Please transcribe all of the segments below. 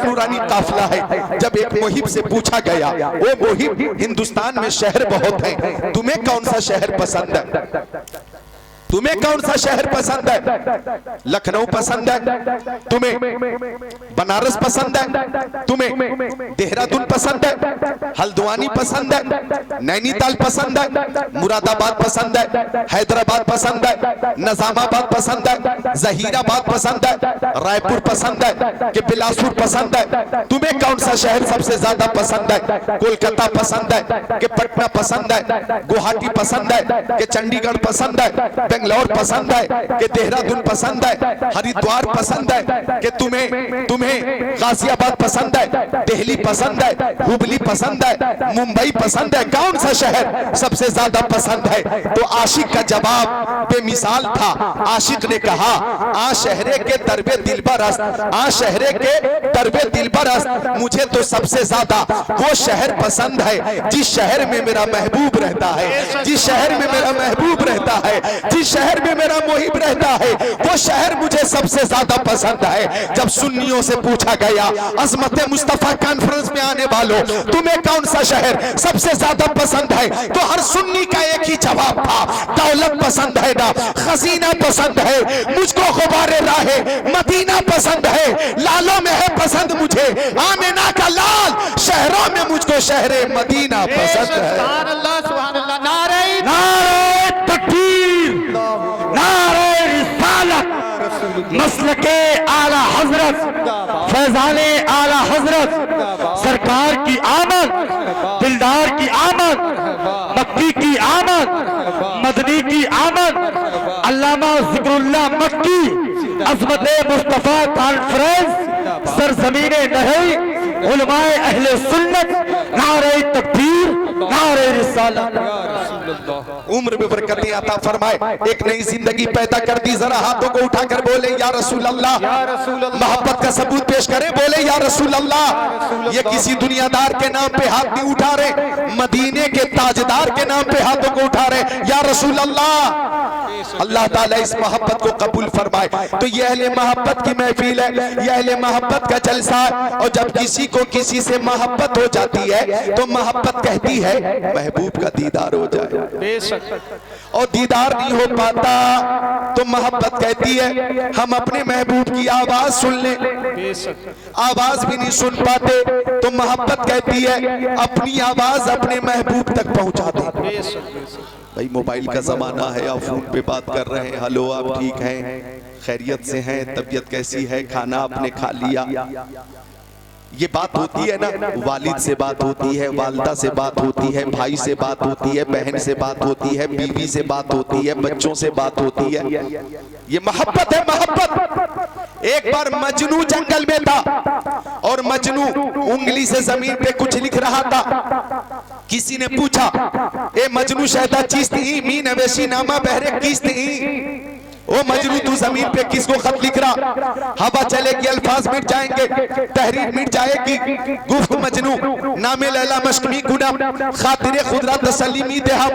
एक नूरानी काफिला है। जब एक मुहिब से पूछा गया, ओ मुहिब, हिंदुस्तान में शहर बहुत हैं, तुम्हें कौन सा शहर पसंद है? तुम्हें कौन सा शहर पसंद है? लखनऊ पसंद है? तुम्हें बनारस पसंद है? तुम्हें देहरादून पसंद है? हल्द्वानी पसंद है? नैनीताल पसंद है? मुरादाबाद पसंद है? हैदराबाद पसंद है? निजामाबाद पसंद है? जहीराबाद पसंद है? रायपुर पसंद है कि बिलासपुर पसंद है? तुम्हें कौन सा शहर सबसे ज्यादा पसंद है? कोलकाता पसंद है कि पटना पसंद है? गुवाहाटी पसंद है कि चंडीगढ़ पसंद है? बेंगलोर पसंद है कि देहरादून पसंद है? हरिद्वार पसंद है कि तुम्हें गाजियाबाद पसंद है? दिल्ली पसंद है? हुबली पसंद है? मुंबई पसंद है? कौन सा शहर सबसे ज्यादा पसंद है? तो आशिक का जवाब बेमिसाल था। आशिक ने कहा, आ शहरे के दरबे दिलबरस, आ शहरे के दरबे दिलबरस, मुझे तो सबसे ज्यादा वो शहर पसंद है जिस शहर में मेरा महबूब रहता है, जिस शहर में मेरा महबूब रहता है, जिस शहर में मेरा मुहिब रहता है, वो शहर मुझे सबसे ज्यादा पसंद है। जब सुन्नियों से पूछा गया, अजमत मुस्तफा कॉन्फ्रेंस में आने वालों, तुम्हें कौन सा शहर सबसे ज्यादा पसंद है, तो हर सुन्नी का एक ही जवाब था, दौलत पसंद है ना, खजीना पसंद है, मुझको गुबारे राहे मदीना पसंद है, लालों में है पसंद मुझे आमिना का लाल, शहरों में मुझको शहरे मदीना पसंद है। सुभान अल्लाह, सुभान अल्लाह। नारे नारे तकबीर, नारे रिसालत, मसलके आला हजरत, फैजाने आला हजरत, सरकार की आमद, दिलदार की आमद, मक्की की आमद, मदनी की आमद, अल्लामा जिक्रुल्लाह मक्की, अज़मत मुस्तफा कॉन्फ्रेंस, सरजमीने नहीं, उलमाए अहले सुन्नत, नारे तकबीर, नारे रिसालत। उम्र में बरकतें अता फरमाए, एक नई जिंदगी पैदा कर दी। जरा हाथों को उठाकर बोले या रसूल अल्लाह, मोहब्बत का सबूत पेश करें, बोले या रसूल अल्लाह। ये किसी दुनियादार के नाम पे हाथ नहीं उठा रहे, मदीने के ताजदार के नाम पे हाथों को उठा रहे, या रसूल अल्लाह। अल्लाह ताला इस मोहब्बत को कबूल फरमाए। तो ये अहले मोहब्बत की महफिल है, ये अहले मोहब्बत का जलसा है। और जब किसी को किसी से मोहब्बत हो जाती है तो मोहब्बत कहती है महबूब का दीदार हो जाए, और दीदार नहीं हो पाता तो मोहब्बत कहती है हम अपने महबूब की आवाज सुन लें, आवाज भी नहीं सुन पाते तो मोहब्बत कहती है अपनी आवाज अपने महबूब तक पहुंचा दे। भाई मोबाइल का जमाना है, आप फोन पे बात कर रहे हैं, हेलो आप ठीक हैं, खैरियत से हैं, तबीयत कैसी है, खाना आपने खा लिया, ये बात होती है ना। वालिद से बात होती है, वालदा से बात होती है, भाई से बात होती है, बहन से बात होती है, बीवी से बात होती है, बच्चों से बात होती है। ये मोहब्बत है, मोहब्बत। एक बार मजनू जंगल में था और मजनू उंगली से जमीन पे कुछ लिख रहा था। किसी ने पूछा, ए मजनू शहदा चीज थी मी नवेशी नामा बहरे किस थी, ओ मजनू तू जमीन पे किसको खत लिख रहा। हवा चलेगी, अल्फाज मिट जाएंगे, तहरीर मिट जाएगी। गुफ्त मजनू नामे लैला मशकमी गुना खातिरे खुदरा तसलीमी देहा।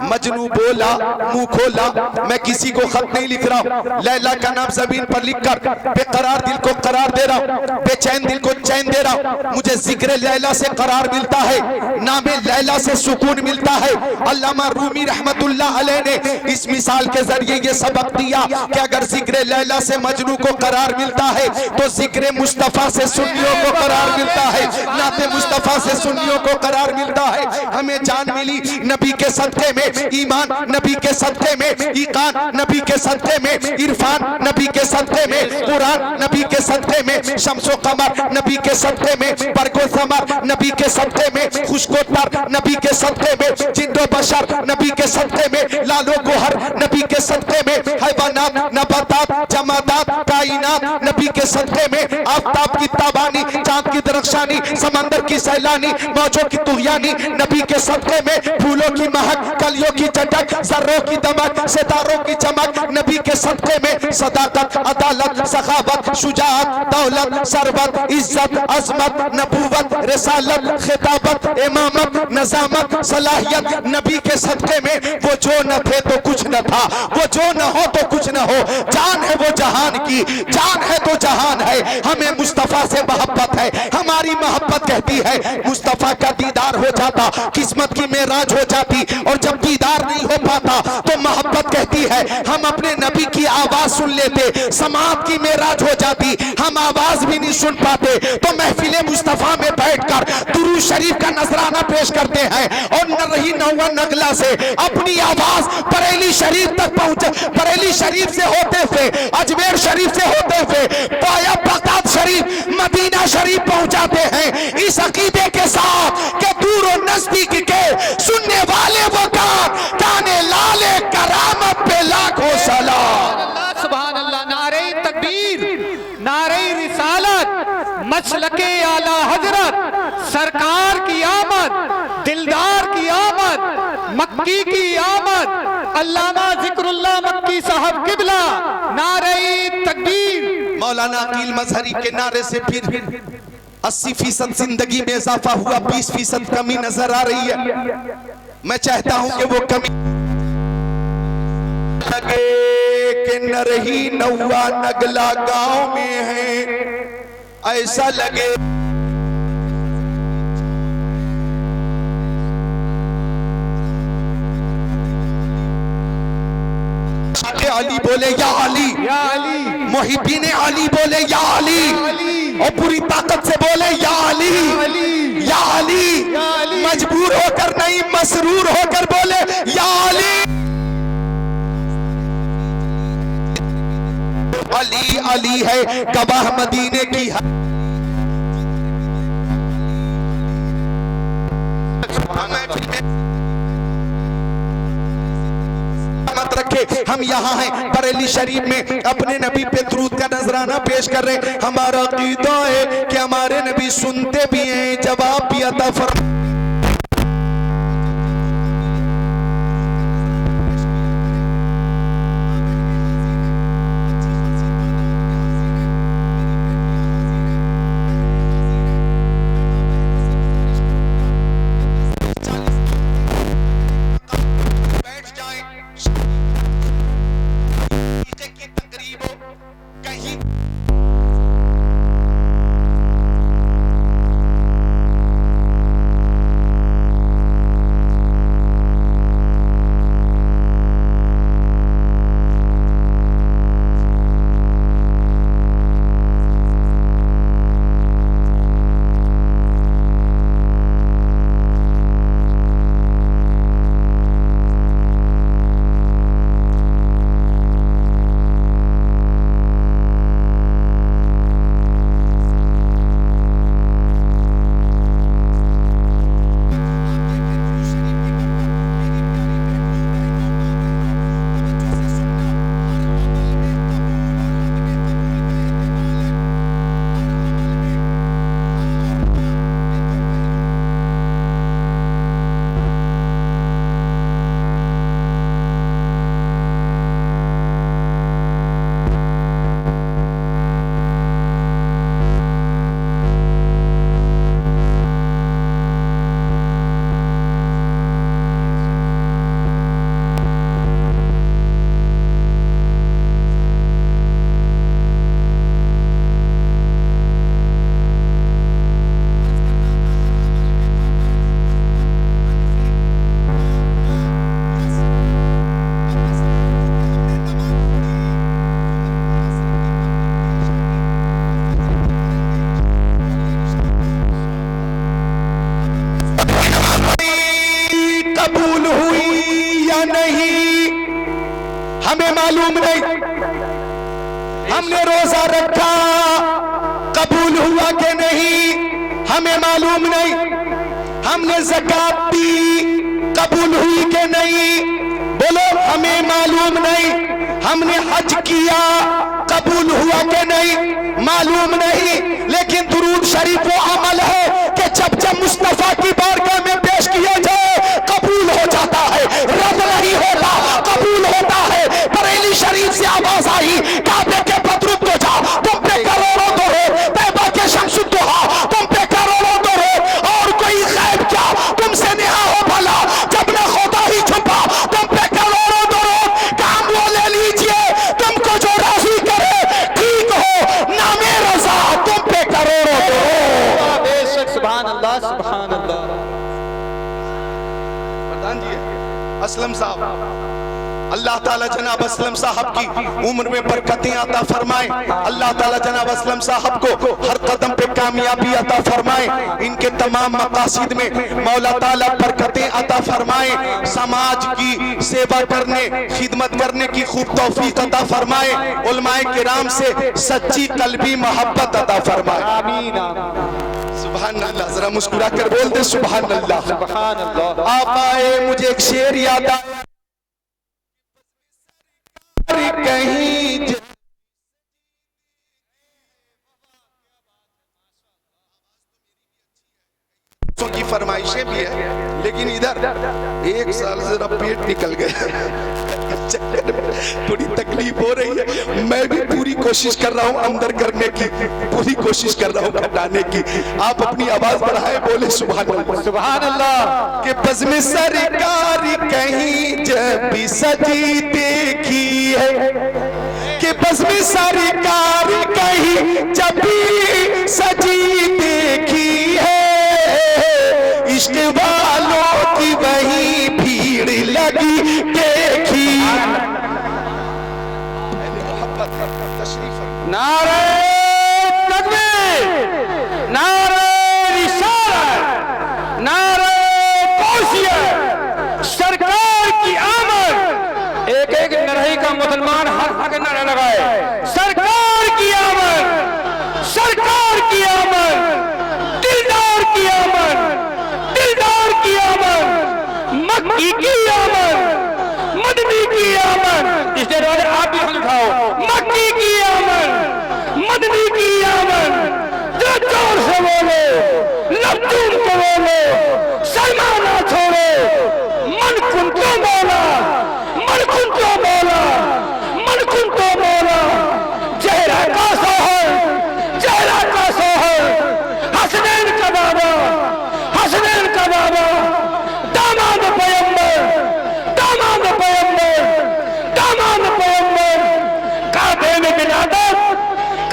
मजनू बोला, मुंह खोला, मैं किसी को खत नहीं लिख रहा, लैला का नाम जमीन पर लिखकर बेकरार दिल को करार दे रहा, बेचैन दिल को चैन दे रहा। मुझे जिक्र लैला से करार मिलता है, नामे लैला से सुकून मिलता है। अल्लामा रूमी रहमतुल्लाह अलैह ने इस मिसाल के जरिए ये सबक दिया कि अगर जिक्र लैला से मजनू को करार मिलता है तो जिक्र मुस्तफा से सुन्नियों को करार मिलता है, नाते मुस्तफा से सुन्नियों को करार मिलता है। हमें जान मिली नबी के सदके में, ईमान नबी के सदके में, ईकान नबी के सदके में, इरफान नबी के सदके में, कुरान नबी के सदके में, शम्सो कमर नबी के सदके में, बरको समर नबी के सदके में, खुशकोतर नबी के सदके में, जिंदो बशर नबी के सदके में, लालो गोहर नबी के सदके में, हैवानात नबातात जमादात कायनात नबी के सदके में, आफताब की ताबानी, चांद की दरख्शानी, समंदर की सैलानी, मौजों की तुगयानी नबी के सदके में, फूलों की महक, कलियों की चटक, जर्रों की दमक, सितारों की चमक नबी के सदके में, सदाकत, अदालत, सखावत, शुजाअत, दौलत, सरबत, इज्जत, अजमत, नबूवत, रिसालत, खिताबत, इमामत, नजामत, सलाहियत नबी के सदके में। वो जो न थे तो कुछ न था, वो जो न हो तो कुछ न हो, जान है वो जहान की, जान है तो जहान है। हमें मुस्तफा से मोहब्बत है, हमारी मोहब्बत कहती है मुस्तफा का दीदार हो जाता, किस्मत की मेराज हो जाती। और जब दीदार नहीं हो पाता तो मोहब्बत कहती है हम अपने नबी की आवाज सुन लेते, समात की मेराज हो जाती, हम आवाज भी नहीं सुन पाते तो महफिले मुस्तफा में बैठकर दुरूद शरीफ का नजराना पेश करते हैं। और न रही नौवा नगला से अपनी आवाज बरेली शरीफ तक पहुंच, बरेली शरीफ से होते हुए, अजमेर शरीफ से होते हुए पाया बगदाद शरीफ, मदीना शरीफ पहुंचाते हैं इस अकीदे के साथ कि दूर और नजदीक के सुनने वाले वो काने लाले करामत पे लाखों सलाम। सुभान अल्लाह। नारे तकबीर, नारे रिसालत, मसलके आला हजरत, सरकार की आमद, दिलदार की आमद, मक्की की आमद, अल्लामा जिक्रुल्लाह मक्की साहब किबला। नारे तकबीर। मौलाना अकील मजहरी के नारे से फिर 80% जिंदगी में इजाफा हुआ, 20% कमी नजर आ रही है। मैं चाहता हूं कि वो कमी लगे कि न रही नौवा नगला गांव में है, ऐसा लगे अली बोले या अली, या अली, मोहिब्बीन अली बोले या अली, और पूरी ताकत से बोले या अली, या अली, मजबूर होकर नहीं मसरूर होकर बोले या अली। अली अली है गवाह मदीने की मत रखे। हम यहाँ हैं बरेली शरीफ में अपने नबी पे दुरूद का नजराना पेश कर रहे हैं। हमारा अकीदा है कि हमारे नबी सुनते भी हैं, जवाब भी अता फरमा। हमें मालूम नहीं, हमने रोजा रखा कबूल हुआ कि नहीं हमें मालूम नहीं, हमने ज़कात दी कबूल हुई कि नहीं बोलो हमें मालूम नहीं, हमने हज किया कबूल हुआ कि नहीं मालूम नहीं। लेकिन दुरूद शरीफ वो अमल है कि जब जब मुस्तफा की बारगाह में पेश किया जाए कबूल हो जाता है, रद्द नहीं होता, कबूल होता है। बरेली शरीफ से आवाज आई काबे के बदरुद तो जा, तुम पे करोड़ों दरूद, तैबा के शम्सुद्दोहा तुम पे करोड़ों दरूद, और कोई गैब क्या तुमसे नेहा हो भला, जब न खुदा ही छुपा तुम पे करोड़ों दरूद। काम वो ले लीजिए सुभान अल्लाह, सुभान अल्लाह। प्रधान जी असलम साहब, अल्लाह ताला जनाब असलम साहब की उम्र में बरकतें अता फरमाए। अल्लाह ताला जनाब असलम साहब को हर कदम पे कामयाबी अता फरमाए। इनके तमाम मकासिद में मौला ताला बरकतें अता फरमाए। समाज की सेवा करने, खिदमत करने की खूब तौफीक अता फरमाए। उलमाए किराम से सच्ची कल्बी मोहब्बत अता फरमाए। आमीन। सुभान अल्लाह, जरा मुस्कुरा कर बोल दे सुभान अल्लाह, सुभान अल्लाह। आप आए मुझे एक शेर याद आ कहीं की फरमाइशें भी है, लेकिन इधर एक साल जरा पेट निकल गया, थोड़ी तकलीफ हो रही है। मैं भी पूरी कोशिश कर रहा हूँ अंदर करने की, पूरी कोशिश कर रहा हूँ घटाने की। आप अपनी आवाज बढ़ाए, बोले सुभान अल्लाह, सुभान अल्लाह। के बज़्म सरकारी कहीं जब भी सजी देखी है, के बज़्म सरकारी कहीं जब भी सजी देखी है, इश्क वालों की वही भीड़ लगी देखी। नारे तकबीर, नारे रिसालत, नारे कौसियत, सरकार की आमद। एक एक नरही का मुसलमान हर के नारा लगाए, सरकार की आमद, सरकार की आमद, दिलदार की आमद, दिलदार की आमद, मक्की की आमद, मदनी की आमद। इसलिए रोज़ आप भी हाथ उठाओ, मक्की की आमद, मदनी की आमद। जो जोर से बोलो, लफ्जूम को बोलो, शर्मा ना छोड़ो। मन कुन तो बोला, मन कुन तो बोला, मन कुन तो बोला। चेहरा का सोहर, चेहरा का सोहर, हसनैन का बाबा, हसनैन का बाबा, दामाद पैगंबर, दामाद पैगंबर, दामाद पैगंबर। काबे में बिरादत,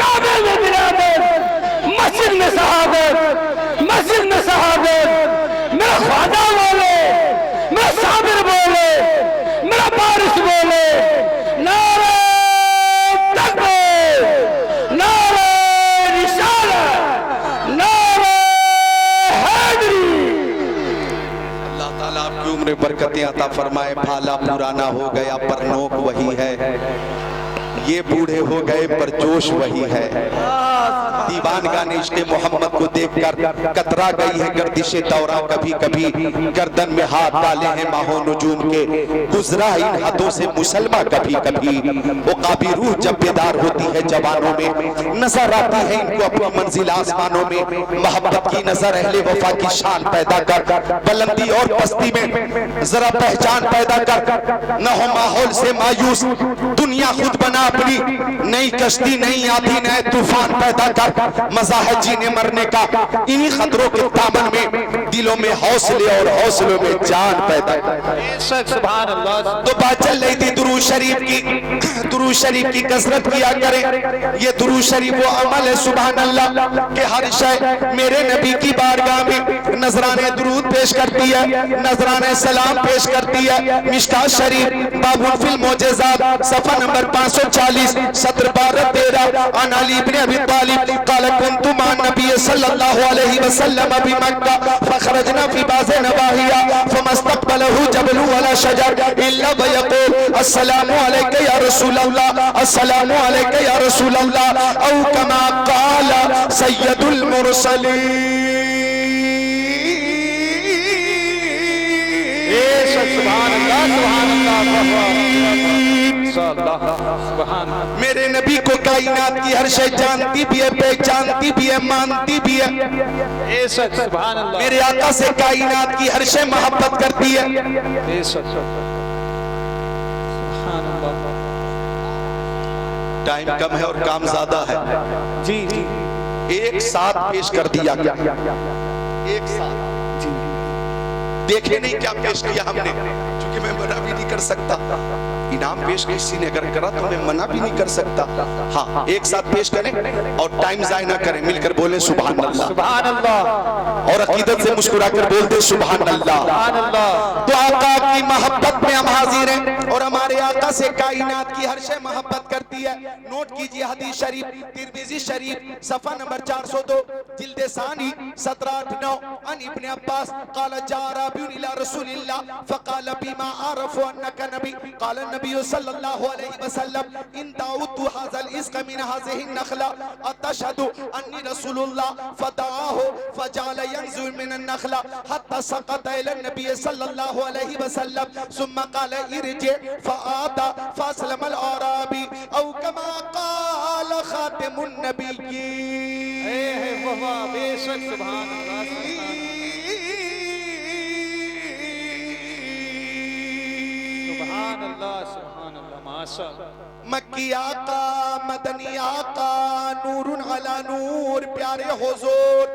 काबे में बिरादत, मस्जिद में शहादत, मस्जिद में शहादत। मेरा ख्वाजा बोले, मेरा साबिर बोले, मेरा बारिश बोले, नारे तकबीर, नारे रिसालत, नारे हैदरी। अल्लाह ताला आपकी उम्र बरकतें अता फरमाए। भाला पुराना हो गया पर नोक वही है, ये बूढ़े हो गए पर जोश वही है। दीवानगाह ने इश्क़ मोहम्मद को देखकर कतरा गई है गर्दिशे दौरा, कभी कभी गर्दन में हाथ डाले हैं माहो नजूम के, गुजरा इन हाथों से मुसलमान कभी कभी। वो काबी रूह जब बेदार होती है जवानों में, नजर आती है इनको अपनी मंजिल आसमानों में। मोहब्बत की नजर अहले वफा की शान पैदा कर, बुलंदी और पस्ती में जरा पहचान पैदा कर। न हो माहौल से मायूस, दुनिया खुद बना अपनी, नई कश्ती नई आधी नए तूफान पैदा कर। मजा है जीने मरने का, इन्हीं खतरों के दामन में दिलों में हौसले और हौसलों में जान पैदा कर। सुभान अल्लाह। तो बात चल रही थी दुरूद शरीफ की, दुरूद शरीफ की कसरत किया करें। ये दुरूद शरीफ वो अमल है सुभान अल्लाह के हर शय मेरे नबी की बारगाह में नजराने दुरूद पेश करती है, नजराने सलाम पेश करती है। मिशकात शरीफ बाबुल फिल मोजेज़ात सफा नंबर 540 सत्र 12-13 अन अली इब्न अबी तालिब क़ाल कुन्तु मा नबी सल्लल्लाहु अलैहि वसल्लम बि मक्का फखरजना फी बाज़ नवाहिया फमस्तक़बलहु जबलु वला शजर इल्ला वयक़ूल अस्सलामु अलैका या रसूल अल्लाह, अस्सलामु अलैका या रसूल अल्लाह औ कमा क़ाल सय्यदुल मुरसलीन। सुभान अल्लाह, सुभान अल्लाह। मेरे नबी को कायनात की हर शय जानती भी है, पहचानती भी है, मानती भी है। सुभान अल्लाह। मेरे आका से कायनात की हर शय मोहब्बत करती है। टाइम कम है और काम ज्यादा है। जी जी। एक साथ पेश कर दिया गया, एक साथ जी। देखे नहीं क्या पेश किया हमने, क्योंकि मैं मना भी नहीं कर सकता। इनाम पेश किसी ने अगर करा तो मैं मना भी नहीं कर सकता। हाँ, एक साथ पेश करें और टाइम जाया ना करें, मिलकर बोले सुभान अल्लाह, सुभान अल्लाह। और और अकीदत से मुस्कुरा कर बोलते सुभान अल्लाह। तो आका की मोहब्बत में हम हाजिर हैं और हमारे आका से कायनात की हर शय मोहब्बत करती है। नोट कीजिए हदीस शरीफ तिरमिजी शरीफ सफा नंबर 402 जिल्द सानी 1789 अन इब्न अब्बास क़ाल जा राबियुन इला रसूलिल्लाह फ़क़ाल बिमा आरफ़ु अन्नका नबी क़ाल नबी सल्लल्लाहु अलैहि वसल्लम इन दाउतु हाज़ल इस्क़ मिन हाज़िहि नख़ला अतशहदु अन्नी रसूलुल्लाह फ़दआहु फ़जअल यंज़ुर मिन नख़ला हत्ता सक़त इला नबी सल्लल्लाहु अलैहि वसल्लम सुम्मा क़ाल इरजि फ़आता फ़अस्लमल अराबी औ कमा क़ाल ख़ातिमुन नबिय्यीन। वाह बेशक सुभान अल्लाह सुभान अल्लाह सुभान अल्लाह माशाअल्लाह। मक्की आका मदनी आका नूरुन अला नूर प्यारे हुजूर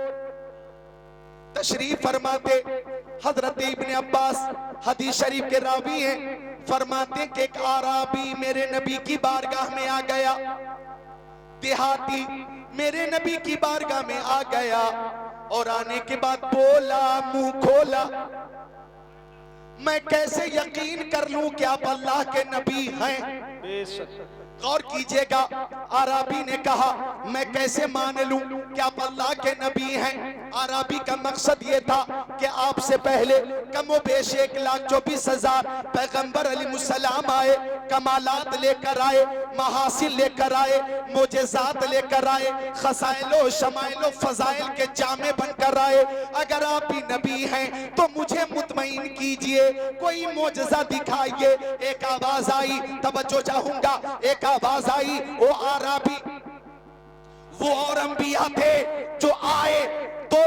तशरीफ फरमाते। हजरत इब्न अब्बास हदीस शरीफ के रावी हैं, फरमाते कि एक आराबी मेरे नबी की बारगाह में आ गया, देहाती मेरे नबी की बारगाह में आ गया और आने के बाद बोला मुंह खोला, मैं कैसे यकीन कर लूं कि आप अल्लाह के नबी हैं। गौर कीजिएगा, आराबी ने कहा मैं कैसे मान लूं कि आप अल्लाह के नबी हैं। आराबी का मकसद ये था कि आपसे पहले कमो बेश 1,24,000 पैगंबर अलैहिस्सलाम आए, कमालात लेकर आए, महासिल लेकर आए, मोजेजात लेकर आए, खसाइलो शमाइलो फजाइल के जामे बनकर आए। अगर आप ही नबी हैं तो मुझे मुतमईन कीजिए, कोई मोजजा दिखाइए। एक आवाज आई, तवज्जो चाहूंगा, एक आवाज आई, वो आराबी वो और अंबिया थे जो आए तो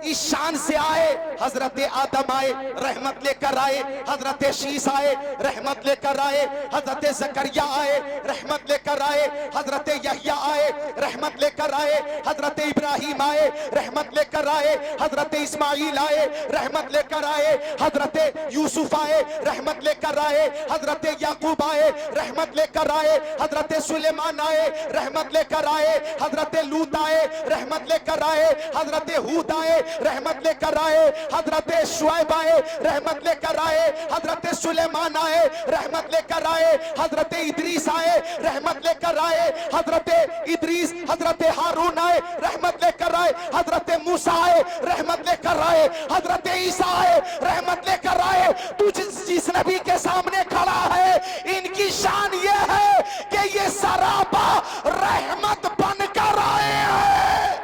इस शान से आए। हजरत आदम आए रहमत लेकर आए, हजरत शीस आए रहमत लेकर आए, हजरत जकरिया आए रहमत लेकर आए, हजरत यहया आए रहमत लेकर आए, हजरत इब्राहिम आए रहमत लेकर आए, हजरत इस्माइल आए रहमत लेकर आए, हजरत यूसुफ आए रहमत लेकर आए, हजरत याकूब आए रहमत लेकर आए, हजरत सुलेमान आए रहमत लेकर आए, हजरत लूत आए रहमत लेकर आए, हजरत हूद आए रहमत लेकर आए, हजरत शुएब आए रहमत लेकर आए, हजरत सुलेमान आए रहमत लेकर आए, हजरत इदरीस आए रहमत लेकर आए, हजरत इदरीस हजरत हारून आए रहमत लेकर आए, हजरत मूसा आए रहमत लेकर आए, हजरत ईसा आए रहमत लेकर आए। तू जिस नबी के सामने खड़ा है, इनकी शान ये है कि ये सरापा रहमत बनकर आए हैं।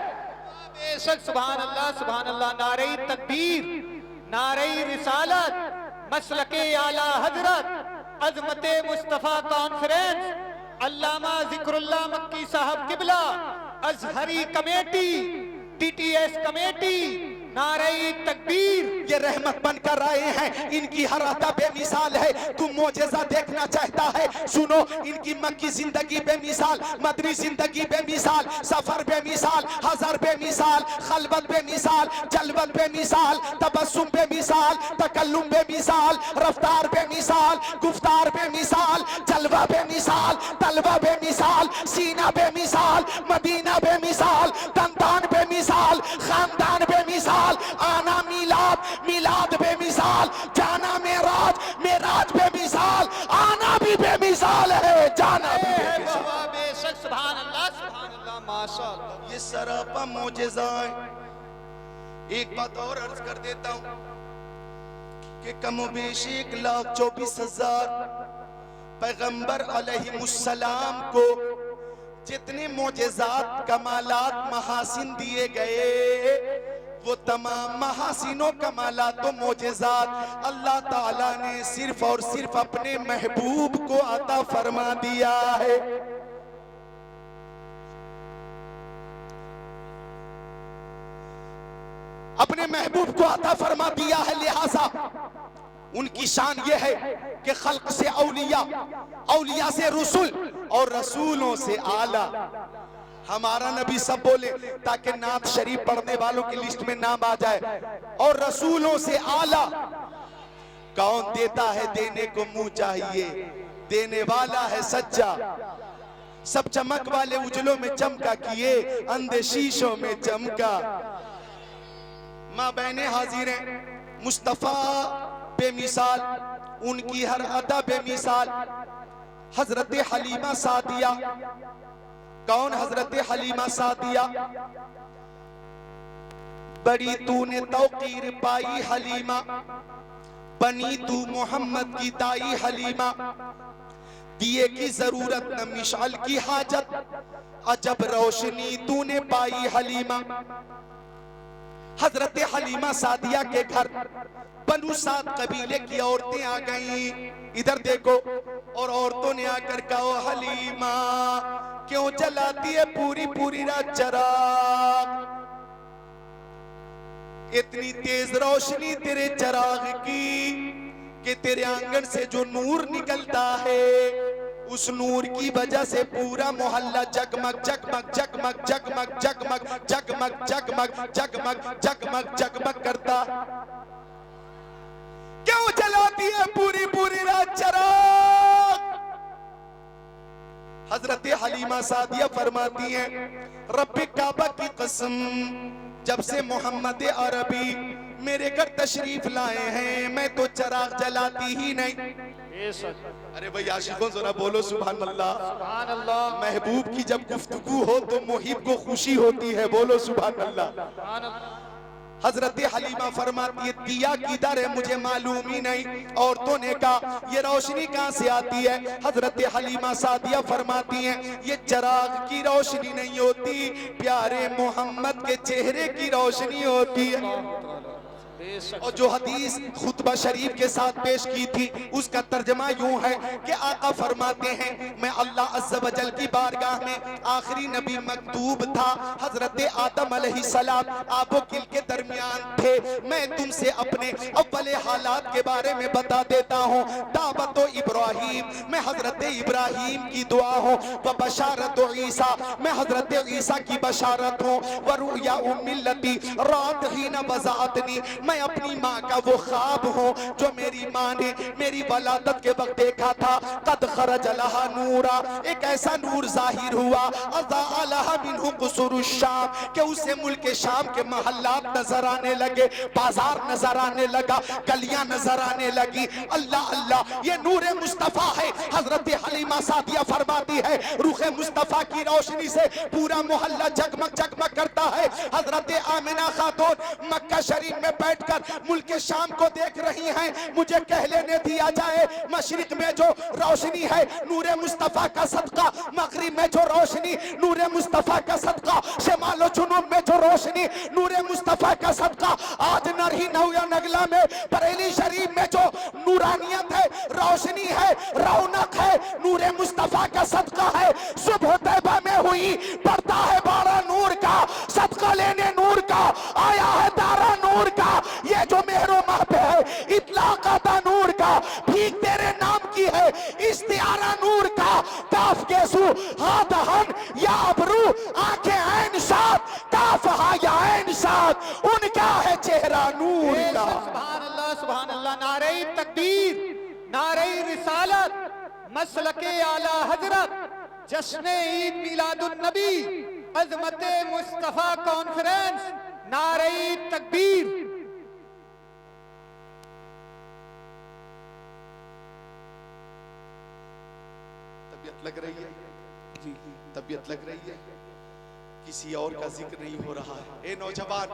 बेशक सुभान अल्लाह नारे तकबीर, नारे रिसालत, मसलके आला हजरत, अजमते मुस्तफा कॉन्फ्रेंस, अल्लामा जिक्रुल्लाह मक्की साहब किबला, अजहरी कमेटी, टीटीएस कमेटी, नारे तकबीर, ये रहमत बनकर आए हैं। इनकी हर अता बेमिसाल है। तुम मोजेजा देखना चाहता है, सुनो इनकी मक्की जिंदगी बेमिसाल, मदनी जिंदगी बेमिसाल, सफर बेमिसाल, हजर बेमिसाल, खलबत बेमिसाल, जलवत बेमिसाल, तबस्सुम बेमिसाल, तकल्लुम बेमिसाल, रफ्तार बेमिसाल, गुफ्तार बेमिसाल, जलवा बेमिसाल, तलवा बेमिसाल, सीना बेमिसाल, मदीना बेमिसाल, तंतान बेमिसाल, खानदान बेमिसाल, आना मिलाद, मिलाद बेमिसाल, जाना मेराज, मेराज बेमिसाल, आना भी बेमिसाल है, जाना भी बेमिसाल। बेशक सुभान अल्लाह माशाअल्लाह। ये सरापा मोजेज़ा है। एक बात और अर्ज कर देता हूं कि कमोबेश 1,24,000 पैगंबर अलैहिमुस्सलाम को जितने मोजेज़ात कमालात महासिन दिए गए, वो तमाम महासिनों कमालातों मोजेज़ात अल्लाह ताला ने सिर्फ और सिर्फ अपने महबूब को अता फरमा दिया है। अपने महबूब को अता फरमा दिया है, लिहाजा उनकी शान ये है कि खल्क से औलिया, औलिया से रसूल और रसूलों से आला। हमारा नबी सब बोले ताकि नात शरीफ पढ़ने वालों की लिस्ट में नाम आ जाए। और रसूलों से आला। कौन देता है, देने को मुंह चाहिए, देने वाला है सच्चा। सब चमक वाले उजलों में चमका किए, अंधे शीशों में चमका। माँ बहने हाजिर हैं, मुस्तफा बेमिसाल, उनकी हर अदा बेमिसाल। हजरत हलीमा सादिया, कौन हजरत हलीमा सादिया? बड़ी तूने तौकीर पाई हलीमा, बनी तू मोहम्मद की दाई हलीमा। दिए की जरूरत न मिशाल की हाजत, अजब रोशनी तूने पाई हलीमा। हजरत हलीमा सादिया के घर बनु साद कबीले की औरतें आ गईं। इधर देखो, और औरतों ने आकर कहा, हलीमा क्यों जलाती है पूरी पूरी रात चराग? इतनी तेज रोशनी तेरे चराग की कि तेरे आंगन से जो नूर निकलता है, उस नूर की वजह से पूरा मोहल्ला जगमग जगमग जगमग जगमग जगमग जगमग जगमग जगमग जगमग जगमग करता। क्यों जलाती है पूरी पूरी रात चराग? हजरत हलीमा सादिया फरमाती हैं, रब्बे काबा की कसम, जब से मोहम्मद अरबी मेरे घर तशरीफ लाए हैं, मैं तो चराग जलाती ही नहीं। अरे भाई आशिकों जरा बोलो सुभान अल्लाह। सुभान अल्लाह। महबूब की जब गुफ्तगू हो तो मुहिब को खुशी होती है, बोलो सुभान अल्लाह। सुभान अल्लाह। हजरत हलीमा फरमाती है, दिया किधर है मुझे मालूम ही नहीं। औरतों ने कहा, ये रोशनी कहां से आती है? हजरत हलीमा सादिया फरमाती हैं, ये चराग की रोशनी नहीं होती, प्यारे मोहम्मद के चेहरे की रोशनी होती है। और जो हदीस खुतबा शरीफ के साथ पेश की थी, उसका तर्जमा यूं है कि आका फरमाते हैं, मैं अल्लाह अज़्ज़ व जल की बारगाह में आखिरी नबी मकतूब था। हजरत आदम अलैहिस्सलाम आबो किल के दरमियान थे। मैं तुमसे अपने अव्वल हालात के बारे में बता देता हूँ। दावत इब्राहीम, मैं हजरत इब्राहीम की दुआ हूँ। व बशारत ईसा, मैं हजरत ईसा की बशारत हूँ। व रुया उम्मिलती रात ही न बजातनी, मैं अपनी माँ का वो ख्वाब हूँ जो मेरी माँ ने मेरी वलादत के वक्त देखा था। कद खरज लहा नूरा, एक ऐसा नूर जाहिर हुआ, अज़ा लहा मिन्हु कुसूरुश शाम, कि उसे मुल्क शाम के महल्लात नजर आने लगे, बाजार नजर आने लगा, गलियां नजर आने लगी। अल्लाह अल्लाह, ये नूर मुस्तफा है। हजरत हलीमा सादिया फरमाती है, रूह मुस्तफा की रोशनी से पूरा मोहल्ला जगमग जगमग करता है। हजरत आमिना खातून मक्का शरीफ में बैठकर मुल्क शाम को देख रही हैं। मुझे कह लेने दिया जाए, मशरिक में जो रोशनी है नूरे मुस्तफा का सदका, मगरिब में जो रोशनी नूरे मुस्तफा का सदका, शमाल जुनूब में जो रोशनी नूरे मुस्तफा का सदका, आज नरही नौया नगला में बरेली शरीफ में जो नूरानियत है, रोशनी है, रौनक है, नूरे मुस्तफा का सदका है। सुबह तैबा में हुई, पड़ता है बारा नूर का, सदका लेने नूर का, आया है दारा नूर का। ये जो मेहरो माह पे है, इतलाक आता नूर का, भीख तेरे नाम की है, इस्तियारा नूर का। काफ केसु हाथ हन या अबरू, आंखें ऐन साथ, काफ हा या ऐन साथ, उनका है चेहरा नूर का। सुभान अल्लाह, सुभान अल्लाह। नारे तकबीर, नारे रिसालत, मसलके आला हजरत, जश्न ईद मिलादुन नबी, अज़मत मुस्तफा कॉन्फ्रेंस, नारे तकबीर। तबीयत लग रही है जी, तबीयत लग रही है, किसी और का जिक्र नहीं हो रहा है। ए नौजवान,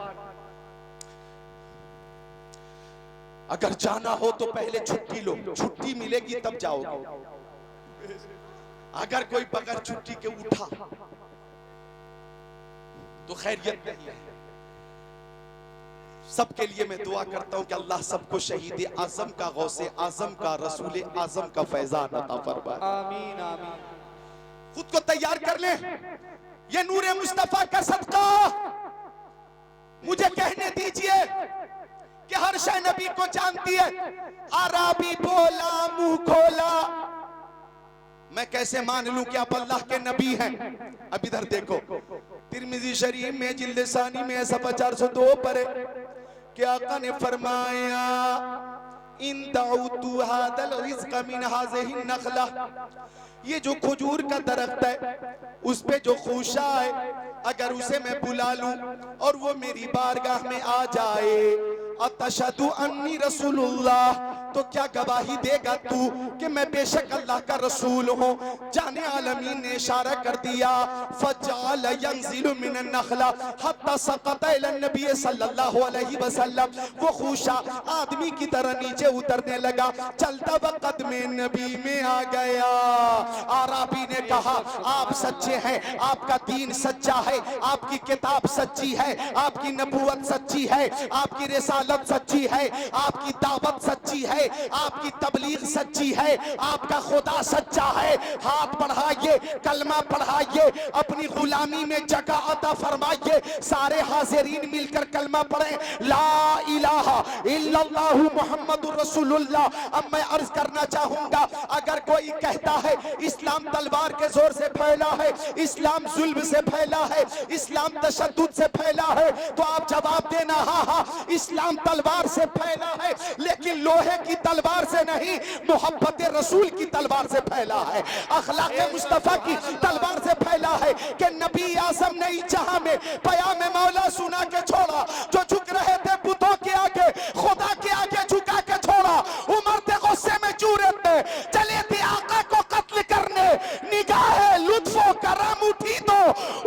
अगर जाना हो तो पहले छुट्टी लो, छुट्टी मिलेगी तब जाओगे। अगर कोई बगैर छुट्टी के उठा तो खैरियत नहीं है। सबके लिए मैं दुआ करता हूं कि अल्लाह सबको शहीद आजम का, गौसे आजम का, रसूल आजम का फैजान अता फरमाए। आमीन आमीन। खुद को तैयार कर ले, ये नूरे मुस्तफा का सदका। मुझे कहने दीजिए कि हर शय नबी को जानती है। अरबी बोला मुंह खोला, मैं कैसे मान लूं कि आप अल्लाह के नबी हैं? अब इधर देखो, तिरमिजी शरीफ में जिल्द सानी में 402 पर कि आका ने फरमाया, इन दाउतु हादल रिज़्क़ मिन हाज़िहि नख़ला, ये जो खजूर का दरख्त है उस पे जो खूशा है, अगर उसे मैं बुला लूं और वो मेरी बारगाह में आ जाए, अतशहदु अन्नी रसूलुल्लाह, तो क्या गवाही देगा तू कि मैं बेशक अल्लाह का रसूल हूँ। जाने आलमीन ने इशारा कर दिया, फजाल यंजिलु मिनन नखला हत्ता सकत इला नबी सल्लल्लाहु अलैहि वसल्लम, वो खूशा आदमी की तरह नीचे उतरने लगा, चलता वक्त में नबी में आ गया। आराबी ने कहा, आप सच्चे हैं, आपका दीन सच्चा है, आपकी किताब सच्ची है, आपकी नबूवत सच्ची है, आपकी रिसालत सच्ची है, आपकी दावत सच्ची है, आपकी तबलीग सच्ची है, आपका खुदा सच्चा है। हाथ बढ़ाइए, कलमा पढ़ाइए, अपनी गुलामी में जगह अता फरमाइए। सारे हाजिरीन मिलकर कलमा पढ़ें, ला इलाहा इल्लल्लाहु मुहम्मदुर रसूलुल्लाह। अब मैं अर्ज करना चाहूंगा, अगर कोई कहता है इस्लाम तलवार के जोर से फैला है, इस्लाम जुल्म से फैला है, इस्लाम तशद्दुद से फैला है, तो आप जवाब देना, हाँ हाँ इस्लाम तलवार से फैला है, लेकिन लोहे की तलवार से नहीं, मोहब्बत रसूल की तलवार से फैला है, अखलाक मुस्तफा की तलवार से फैला है। कि नबी आज़म ने जहां में पयाम मौला सुना के छोड़ा, जो झुक रहे थे बुतों के आगे, खुदा के आगे झुका के छोड़ा, उमर थे गुस्से में चूरत थे, चले थे आका को कत्ल करने, निगाहे लुत्फो करम उठी तो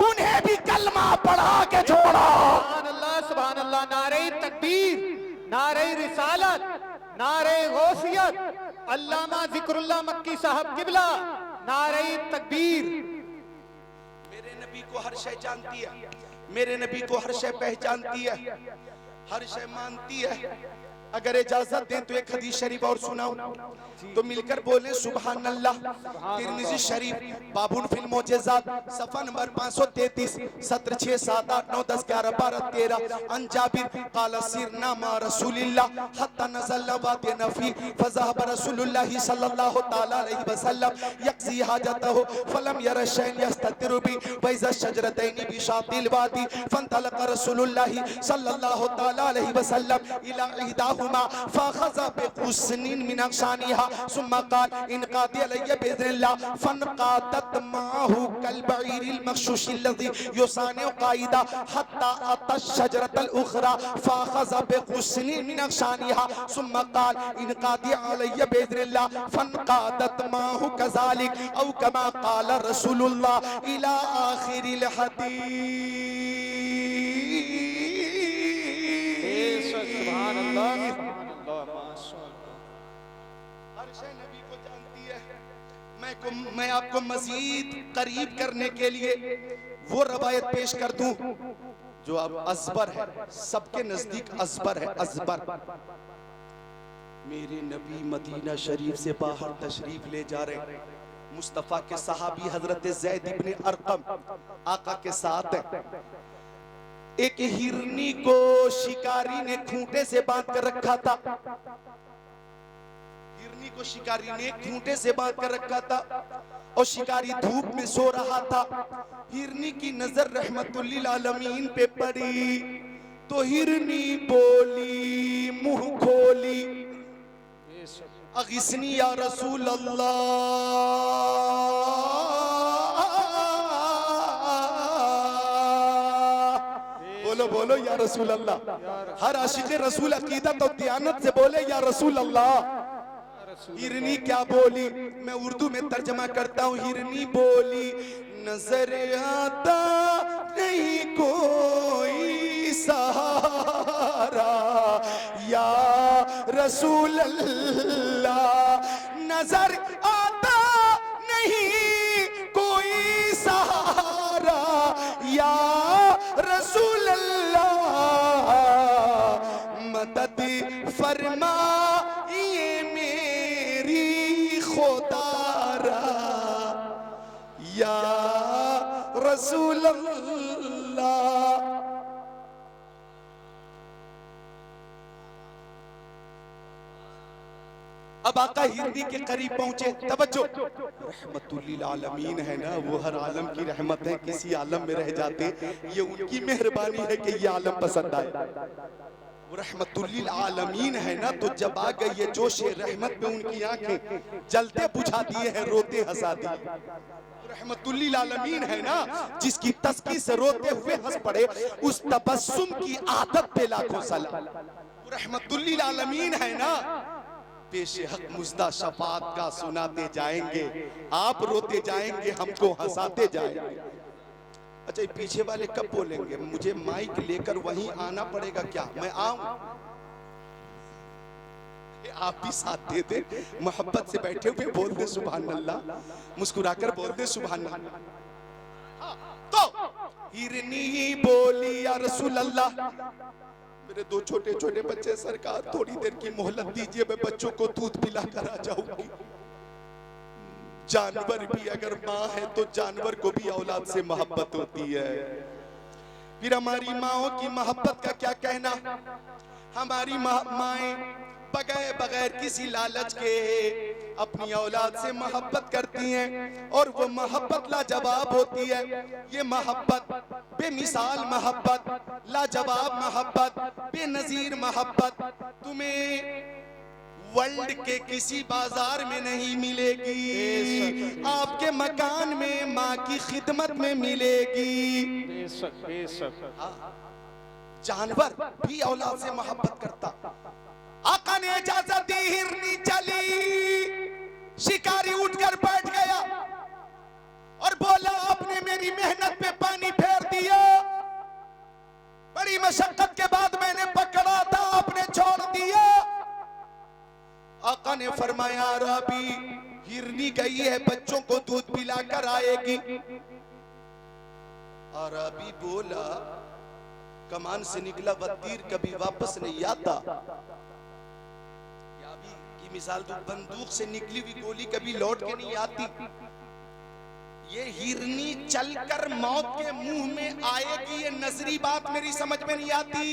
उन्हें भी कलमा पढ़ा के छोड़ा। सुभान अल्लाह, नारे तकबीर, नारे रिसालत, नारे गौसियत, अल्लामा जिक्रुल्लाह मक्की साहब किबला, नारे तकबीर। मेरे नबी को हर शय जानती है, मेरे नबी को हर शय पहचानती है, हर शय मानती है। अगर इजाजत दें तो एक हदीस शरीफ और सुनाऊं, तो मिलकर बोले सुभान अल्लाह। तिरमिज़ी शरीफ बाबुन फिल मोजेज़ात सफ़ा नंबर 533, सत्र 6 7 8 9 10 11 12 13। अन जाबिर क़ाल सिरना मा रसूलिल्लाह हत्ता नज़ल वादी नफ़ी फ़ज़हब रसूलुल्लाह सल्लल्लाहु तआला अलैहि वसल्लम यक़ज़ी हाजतहु फ़लम यरा शैअन यस्ततिरु बि व इज़ा शजरतैनि बिशातिल वादी फ़न्तलक़ रसूलुल्लाह सल्लल्लाहु तआला अलैहि वसल्लम इला इहदाहुमा फ़अख़ज़ बिग़ुस्निन मिन अग़शानिहा सुम्मा क़ाल इनक़ादी अलैया बिइज़्निल्लाह फ़नक़ादत माहु कलबईरिल मग़शूश अल्लज़ी युसानिउ क़ाइदा हत्ता अता शजरतल उख़रा फ़अख़ज़ बिग़ुस्निन मिन अग़शानिहा सुम्मा क़ाल इनक़ादी अलैया बिइज़्निल्लाह फ़नक़ादत माहु कज़ालिक औ कमा क़ाल रसूलुल्लाह इला आख़िरिल हदीस। सुभान अल्लाह, सुभान अल्लाह, माशाअल्लाह। हर शय नबी को जानती है। मैं आपको मजीद करीब करने के लिए वो रवायत पेश कर दूं जो अब अजबर है, सबके नजदीक अजबर है, अजबर। मेरे नबी मदीना शरीफ से बाहर तशरीफ ले जा रहे, मुस्तफा के सहाबी हजरत ज़ैद इब्ने अरकम आका के साथ है। एक हिरनी को शिकारी ने खूंटे से बांध कर रखा था, हिरनी को शिकारी ने खूंटे से बांध कर रखा था और शिकारी धूप में सो रहा था। हिरनी की नजर रहमतुल्लिल आलमीन पे पड़ी तो हिरनी बोली, मुंह खोली, अगिस्नी या रसूल अल्लाह, बोलो बोलो या रसूल अल्लाह। हर आशिक रसूल अकीदत और दियानत से बोले या रसूल अल्लाह। हिरनी क्या बोली, मैं उर्दू में तर्जमा करता हूँ। हिरनी बोली, नजर आता नहीं कोई सहारा या रसूल अल्लाह, नजर आता नहीं कोई सहारा या रसूल अल्लाह, मदद फरमा ये मेरी खुदारा या रसूल अल्लाह। अब आका हिरनी के करीब पहुंचे, तवज्जो, रहमतुल्लिल आलमीन है ना, वो हर आलम की रहमत है, किसी आलम में रह जाते ये उनकी मेहरबानी है कि ये आलम पसंद आए। वो रहमतुल्लिल आलमीन है ना, तो जब आ गई ये जोश रहमत में उनकी आंखें जलते बुझा दिए हैं, रोते हंसा दिए। रहमतुल्लिल आलमीन है ना, जिसकी तस्की से रोते हुए हंस पड़े, उस तबस्सुम की आदत पे लाखों सलाम। रहमतुल्लिल आलमीन है ना, पेश हक मुजदा शफात का सुनाते जाएंगे, आप रोते जाएंगे, हमको हंसाते जाएंगे। अच्छा, ये पीछे वाले कब बोलेंगे? मुझे माइक लेकर वहीं आना पड़ेगा क्या? मैं आऊं? आप भी साथ दे दे, मोहब्बत से बैठे हुए बोल दे सुभान अल्लाह, मुस्कुराकर बोल दे सुभान अल्लाह। तो हिरनी बोली या रसूल अल्लाह, मेरे दो छोटे छोटे बच्चे, सरकार थोड़ी देर की मोहलत दीजिए, मैं बच्चों को दूध पिला कर आ जाऊंगी। जानवर भी अगर माँ है तो जानवर को भी औलाद से मोहब्बत होती है। फिर हमारी माओं की मोहब्बत का क्या कहना? हमारी माएं बगैर किसी लालच के अपनी औलाद से मोहब्बत करती हैं, और वो मोहब्बत लाजवाब होती है। ये मोहब्बत बेमिसाल मोहब्बत, लाजवाब मोहब्बत, बेनजीर मोहब्बत तुम्हें वर्ल्ड के किसी बाजार में नहीं मिलेगी, आपके मकान में माँ की खिदमत में मिलेगी। जानवर भी औलाद से मोहब्बत करता। आका ने इजाजत दी, हिरनी चली, शिकारी उठकर बैठ गया और बोला, आपने मेरी मेहनत पे पानी फेर दिया, बड़ी मशक्कत के बाद मैंने पकड़ा था, आपने छोड़ दिया। आका ने फरमाया, अरबी हिरनी गई है, बच्चों को दूध पिलाकर आएगी। अरबी बोला, कमान से निकला वतीर कभी वापस नहीं आता। अभी की मिसाल तो बंदूक से निकली हुई गोली कभी लौट के नहीं आती। ये हिरनी चलकर मौत के मुंह में आएगी, ये नजरी बात मेरी समझ में नहीं आती।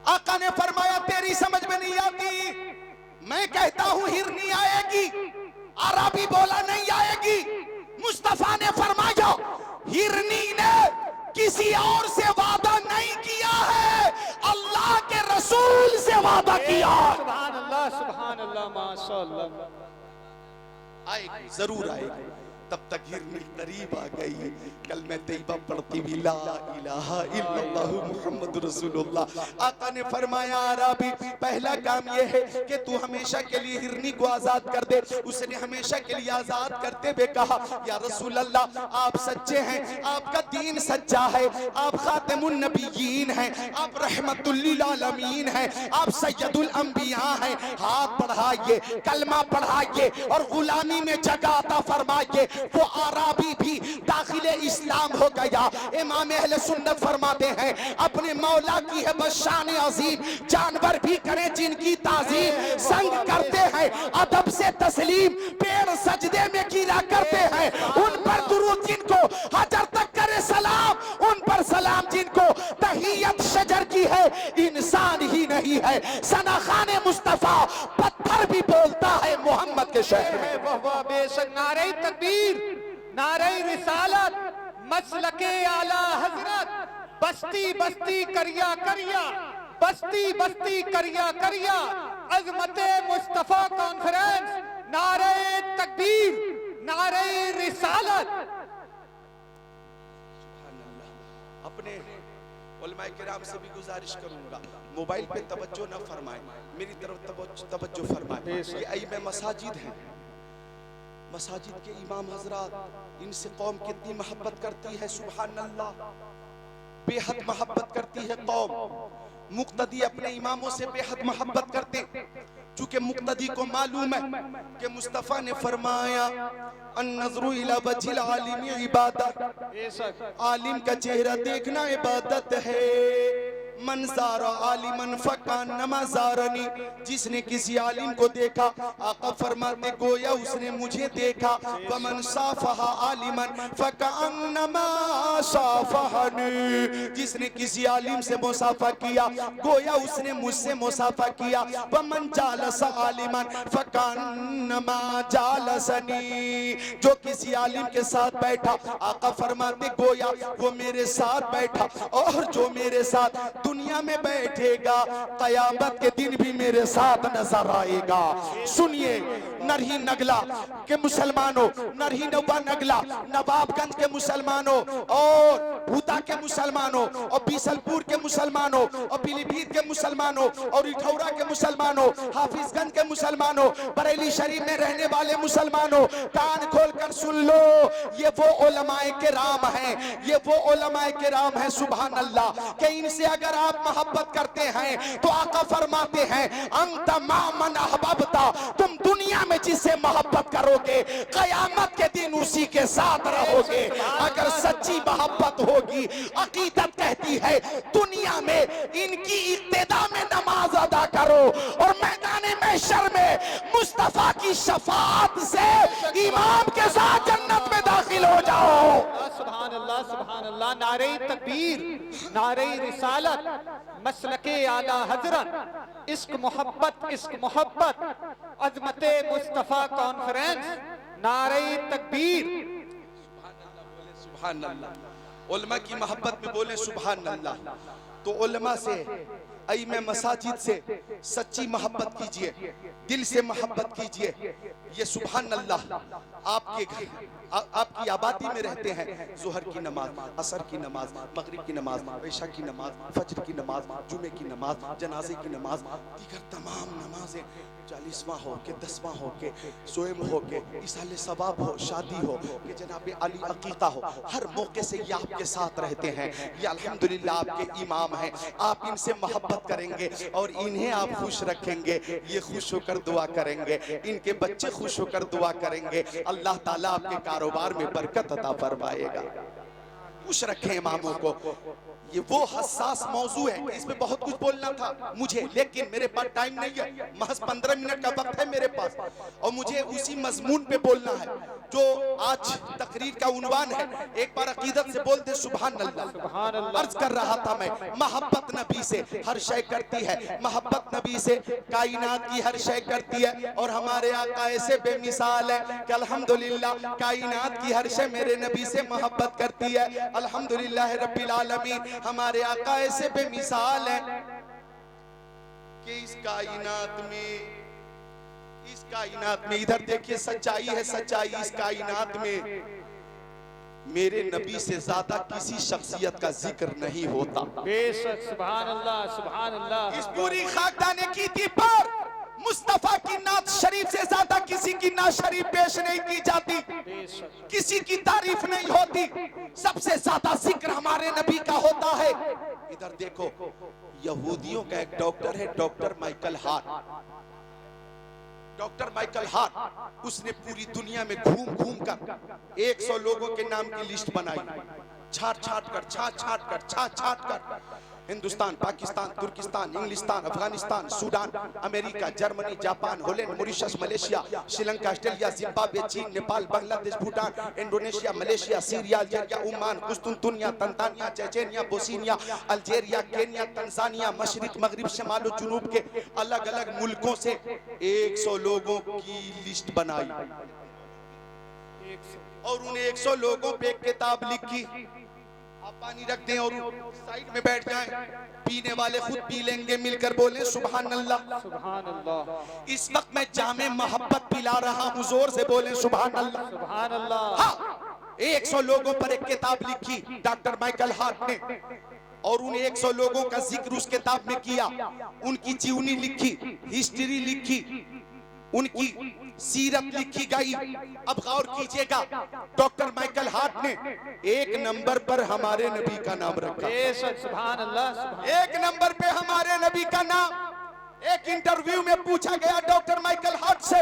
आका ने फरमाया, तेरी समझ में नहीं आती, मैं कहता हूं हिरनी आएगी। अरबी बोला, नहीं आएगी। मुस्तफा ने फरमाया, हिरनी ने किसी और से वादा नहीं किया है, अल्लाह के रसूल से वादा किया। सुभान अल्लाह, माशाअल्लाह। आएगी, जरूर आएगी। तब तक हिरनी करीब आ गई। कल मैं तैयबा पढ़ती हुई, ला इलाहा इल्लल्लाह मुहम्मद रसूलुल्लाह। आका ने फरमाया, अरबी पहला काम यह है कि तू हमेशा के लिए हिरनी को आजाद कर दे। उसने हमेशा के लिए आजाद करते हुए कहा, या रसूल अल्लाह, आप सच्चे हैं, आपका दीन सच्चा है, आप खातिमुन नबिय्यीन हैं, आप रहमतुल्लिल आलमीन हैं, आप सैयदुल अंबिया हैं। हाथ बढ़ाइए, कलमा पढ़ाइए और गुलामी में जगह अता फरमाइए। वो अरबी भी दाखिले इस्लाम हो गया। इमाम अहले सुन्नत फरमाते हैं, अपने मौला की है बस शान अजीम, जानवर भी करें जिनकी ताजीम, संग करते हैं अदब से तस्लीम, पेड़ सजदे में गिरा करते हैं, उन पर दुरूद जिनको हजर तक करे सलाम, उन पर सलाम जिनको तहियत शजर की है, इंसान ही नहीं है। सना खाने मुस्तफा पत्थर भी बोलता है मोहम्मद के शहर में। वह बेशक नारे तकबीर, नारे रिसालत, मसलके आला हजरत, बस्ती बस्ती करिया करिया, बस्ती बस्ती करिया करिया, अजमते मुस्तफा कॉन्फ्रेंस, नारे तकबीर, नारे रिसालत। अपने उलमाए किराम से भी गुजारिश करूंगा, मोबाइल पे तवज्जो न फरमाएं, मेरी तरफ तवज्जो फरमाएं। ये अइमे मसाजिद हैं, मसाजिद के इमाम हजरात, इनसे कौम कितनी मोहब्बत करती है, सुभान अल्लाह, बेहद मोहब्बत करती है कौम। मुक्तदी अपने इमामों से बेहद मोहब्बत करते, चूंकि मुक्तदी को मालूम है कि मुस्तफा ने फरमाया, अन्नज़रु इला वजिल आलिम इबादत, आलिम का चेहरा देखना इबादत है। मन ज़ारा आलिमन फ़कान्नमा ज़ारनी, जिसने किसी आलिम को देखा, आका फरमाते गोया उसने मुझे देखा। वमन साफ़हा आलिमन फ़कान्नमा साफ़हनी, जिसने किसी आलिम से मुसाफ़ा किया, गोया उसने मुझसे मुसाफ़ा किया। वमन जालस आलिमन फ़कान्नमा जालसनी, जो किसी आलिम के साथ बैठा, आका फरमाते गोया वो मेरे साथ बैठा, और जो मेरे साथ दुनिया में बैठेगा, कयामत के दिन भी मेरे साथ नजर आएगा। सुनिए, नरही नगला के मुसलमानों, नरही नवा नगला, नवाबगंज के मुसलमानों और भूता के मुसलमानों और बीसलपुर के मुसलमानों और पीलीभीत के मुसलमानों और इठौरा के मुसलमानों, हाफिजगंज के मुसलमानों, बरेली शरीफ में रहने वाले मुसलमानों, कान खोल कर सुन लो, ये वो उलमाए किराम हैं, ये वो उलमाए किराम हैं, सुभान अल्लाह, कि इनसे अगर आप मोहब्बत करते हैं तो आका फरमाते हैं अंत मामन अहबब्ता, तुम दुनिया में जिससे मोहब्बत करोगे कयामत के दिन उसी के साथ रहोगे। अगर सच्ची मोहब्बत होगी, अकीदत कहती है दुनिया में इनकी इब्तिदा में नमाज अदा करो और मैदान महशर में मुस्तफा की शफाअत से इमाम के साथ जन्नत में दाखिल हो जाओ। सुभान अल्लाह, सुभान अल्लाह। नारे तकबीर, नारे रिसालत, मसलके आला हजरत, इश्क मोहब्बत, अजमते मुस्तफा कॉन्फ्रेंस, नारे तकबीर। सुभान अल्लाह। उलमा की मोहब्बत में बोले सुभान अल्लाह। तो उलमा से, अइमे मसाजिद से सच्ची मोहब्बत कीजिए, दिल से मोहब्बत कीजिए। ये सुभान अल्लाह आपके घर, आपकी आबादी में रहते हैं, जोहर की नमाज, असर की नमाज, मगरिब की नमाज, इशा की नमाज, फजर की नमाज, जुमे की नमाज, जनाजे की नमाज, दीगर तमाम नमाजें, 40वां हो के 10वां हो के सोएम हो के इसाले सवाब हो, शादी हो कि जनाब अली अकीका हो, हर मौके से ये आपके साथ रहते हैं। ये अल्हम्दुलिल्लाह आपके इमाम हैं। आप इनसे मोहब्बत करेंगे और इन्हें आप खुश रखेंगे, ये खुश होकर दुआ करेंगे, इनके बच्चे खुश होकर दुआ करेंगे, अल्लाह ताला आपके कारोबार में बरकत अता फरमाएगा। खुश रखें इमामों को। ये वो हसास मौजू है कि इसमें बहुत कुछ बोलना था मुझे, लेकिन मेरे पास टाइम नहीं है, महज 15 मिनट का वक्त है मेरे पास और मुझे उसी मजमून पे बोलना है जो आज तकरीर का उन्वान है। एक बार अकीदत से बोल दे सुभान अल्लाह। अर्ज कर रहा था मैं, मोहब्बत नबी से हर शय करती है, मोहब्बत नबी से कायनात की हर शय करती है और हमारे आका ऐसे बेमिसाल है कि अल्हम्दुलिल्लाह कायनात की हर शय मेरे नबी से मोहब्बत करती है। अल्हम्दुलिल्लाह रब्बिल आलमीन, हमारे आका ऐसे बेमिसाल है कि इस कायनात में इधर देखिए सच्चाई है, सच्चाई इस कायनात में मेरे नबी से ज्यादा किसी शख्सियत का जिक्र नहीं होता। बेशक, सुभान अल्लाह, सुभान अल्लाह। इस पूरी खाकदाने की थी पर मुस्तफा की नात शरीफ से ज्यादा किसी की नात शरीफ पेश नहीं की जाती, किसी की तारीफ नहीं होती, सबसे ज्यादा जिक्र हमारे नबी का होता है। इधर देखो, यहूदियों का एक डॉक्टर है, doctor Michael Hart. Doctor Michael Hart, उसने पूरी दुनिया में घूम घूम कर 100 लोगों के नाम की लिस्ट बनाई, छाट छाट कर हिंदुस्तान, पाकिस्तान, तुर्किस्तान, इंग्लिस्तान, Afghanistan, Sudan, America, Germany, Japan, Holland, Mauritius, Malaysia, Sri Lanka, Australia, Zimbabwe, चीन, Nepal, Bangladesh, Bhutan, Indonesia, Malaysia, Syria, Algeria, Oman, कुस्तुनतुनिया, Tanzania, Chechnya, Bosnia, Algeria, Kenya, Tanzania, मशरिक, मगरिब, शमाल जनूब के अलग अलग मुल्कों से 100 लोगों की लिस्ट बनाई और उन 100 लोगों पे एक किताब लिखी। आप पानी रख दें और साइड में बैठ जाएं, पीने वाले खुद पी लेंगे, मिलकर बोलें सुभान अल्लाह, सुभान अल्लाह। इस वक्त मैं जामे मोहब्बत पिला रहा हूँ, जोर से बोलें सुभान अल्लाह, सुभान अल्लाह। हाँ, 100 लोगों पर एक किताब लिखी डॉक्टर माइकल हार्ट ने और उन 100 लोगों का जिक्र उस किताब में किया, उनकी जीवनी लिखी, हिस्ट्री लिखी, उनकी सीरत लिखी गई। अब गौर कीजिएगा, डॉक्टर माइकल हार्ट ने 1 नंबर पर हमारे नबी का नाम रखा। सुभान अल्लाह, सुभान। 1 नंबर पे हमारे नबी का नाम। एक इंटरव्यू में पूछा गया डॉक्टर माइकल हार्ट से,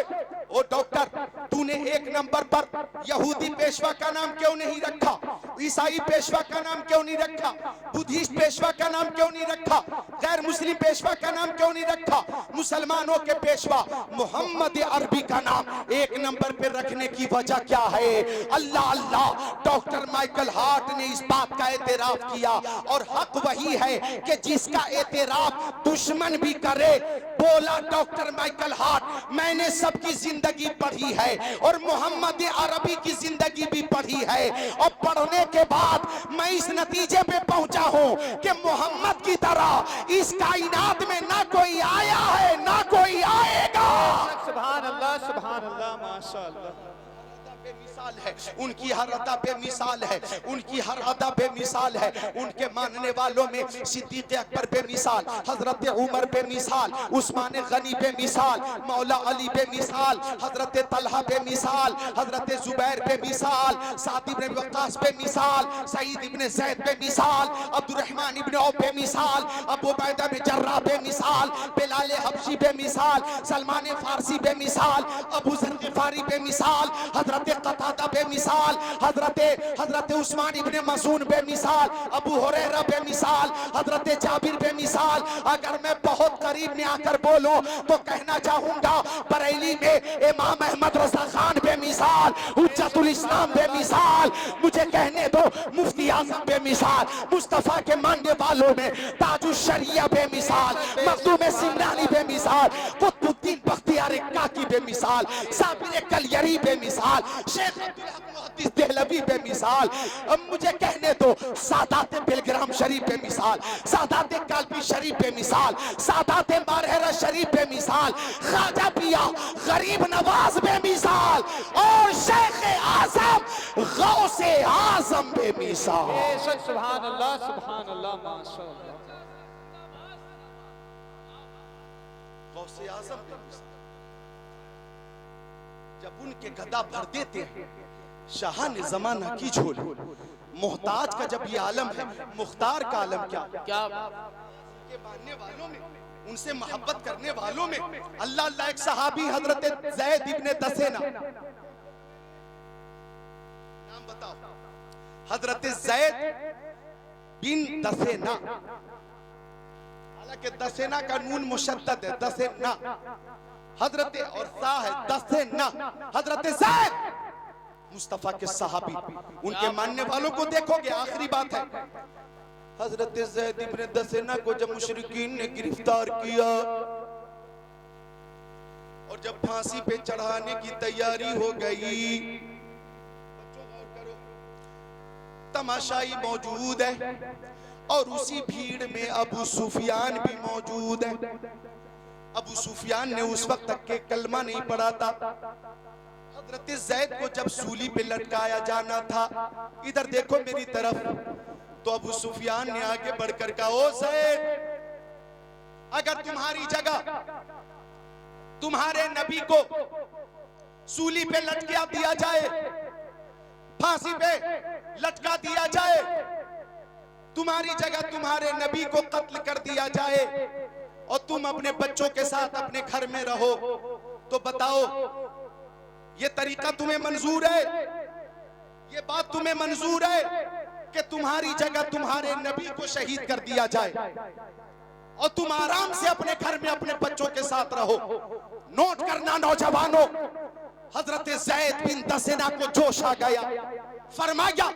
ओ डॉक्टर, तूने 1 नंबर पर यहूदी पेशवा का नाम क्यों नहीं रखा, ईसाई पेशवा का नाम क्यों नहीं रखा, बुद्धिस्ट पेशवा का नाम क्यों नहीं रखा, गैर मुस्लिम पेशवा का नाम क्यों नहीं रखा, मुसलमानों के पेशवा मोहम्मद अरबी का नाम 1 नंबर पे रखने की वजह क्या है? अल्लाह अल्लाह, डॉक्टर माइकल हार्ट ने इस बात का एतराफ किया और हक वही है कि जिसका एतराफ दुश्मन भी करे, बोला डॉक्टर माइकल हार्ट, मैंने सबकी जिंदगी पढ़ी है और मोहम्मद अरबी की जिंदगी भी पढ़ी है, और पढ़ने के बाद मैं इस नतीजे पे पहुंचा हूं कि मोहम्मद की तरह इस कायनात में ना कोई आया है ना कोई आएगा। सुभान अल्लाह माशाअल्लाह। बेमिसाल है उनकी हर अदा बेमिसाल है, उनकी हर अदा बेमिसाल है। उनके मानने वालों में सिद्दीक अकबर बेमिसाल, हजरत उमर बेमिसाल, उस्मान गनी बेमिसाल, मौला अली बेमिसाल, हजरत तलहा बेमिसाल, हजरत जुबैर बेमिसाल, साद इब्न वक्कास बेमिसाल, सईद इब्न ज़ैद बेमिसाल, अब्दुर्रहमान इब्न औफ बेमिसाल, अबू उबैदा बिन जर्राह बेमिसाल, बिलाल हबशी बेमिसाल, सलमान फारसी बेमिसाल, अबू ज़र गिफारी बेमिसाल, हजरत कतादा बेमिसाल, हजरत उस्मान इब्न मसून बेमिसाल, अबू हुरैरा बेमिसाल, हजरत जाबिर बेमिसाल। अगर मैं बहुत करीब में आकर बोलूं तो कहना चाहूंगा बरेली में इमाम अहमद रज़ा खान बेमिसाल, हुज्जतुल इस्लाम बेमिसाल, मुझे कहने दो मुफ्ती आज़म बेमिसाल, मुस्तफा के मानने वालों में ताजुश शरिया बेमिसाल, मखदूम सिमरानी बेमिसाल, कुतुबुद्दीन बख्तियार काकी बेमिसाल, साबिर कलियरी बेमिसाल, शेख अब्दुल हक मुहद्दिस देहलवी बेमिसाल। अब मुझे कहने दो सादात बिलग्राम शरीफ बेमिसाल, सादात कालबी शरीफ बेमिसाल, सादात मारहरा शरीफ बेमिसाल, ख्वाजा पिया गरीब नवाज बेमिसाल और शेख आजम गौसे आजम बेमिसाल। सुभान अल्लाह माशाअल्लाह। गौसे आजम बेमिसाल जब उनके गदा भर देते हैं शाह ने जमाना की झोली, मोहताज का जब ये आलम है मुख्तार का आलम क्या क्या के मानने वालों में, उनसे मोहब्बत करने वालों में अल्लाह अल्लाह। एक सहाबी हजरत ज़ैद इब्ने दसेना, नाम बताओ, हजरत ज़ैद बिन दसेना, हालांकि दसेना का नून मुशद्दद है, दसेना हजरत और सा है दसेना, हजरत ज़ैद मुस्तफा के सहाबी, उनके मानने वालों को देखोगे। आखिरी बात है, हजरत ज़ैद इब्ने दसेना को जब मुशरिकीन ने गिरफ्तार किया और जब फांसी पे चढ़ाने की तैयारी हो गई, तमाशाई मौजूद है और उसी भीड़ में अबू सुफियान भी मौजूद है। अबू सुफियान ने उस वक्त तक के कलमा नहीं पढ़ा था। हजरत ज़ैद को जब सूली पे लटकाया जाना था, इधर देखो मेरी तरफ, तो अबू सुफियान ने आगे बढ़कर कहा, ओ ज़ैद, अगर तुम्हारी जगह तुम्हारे नबी को सूली पे लटका दिया जाए, फांसी पे लटका दिया जाए, तुम्हारी जगह तुम्हारे नबी को कत्ल कर दिया जाए और तुम अपने बच्चों के साथ अपने घर में रहो, तो बताओ ये तरीका तुम्हें मंजूर है? ये बात तुम्हें मंजूर है कि तुम्हारी जगह तुम्हारे नबी को शहीद कर दिया जाए और तुम आराम से अपने घर में अपने बच्चों के साथ रहो? नोट करना नौजवानों, हजरत ज़ैद बिन दसेना को जोश आ गया, फरमाया,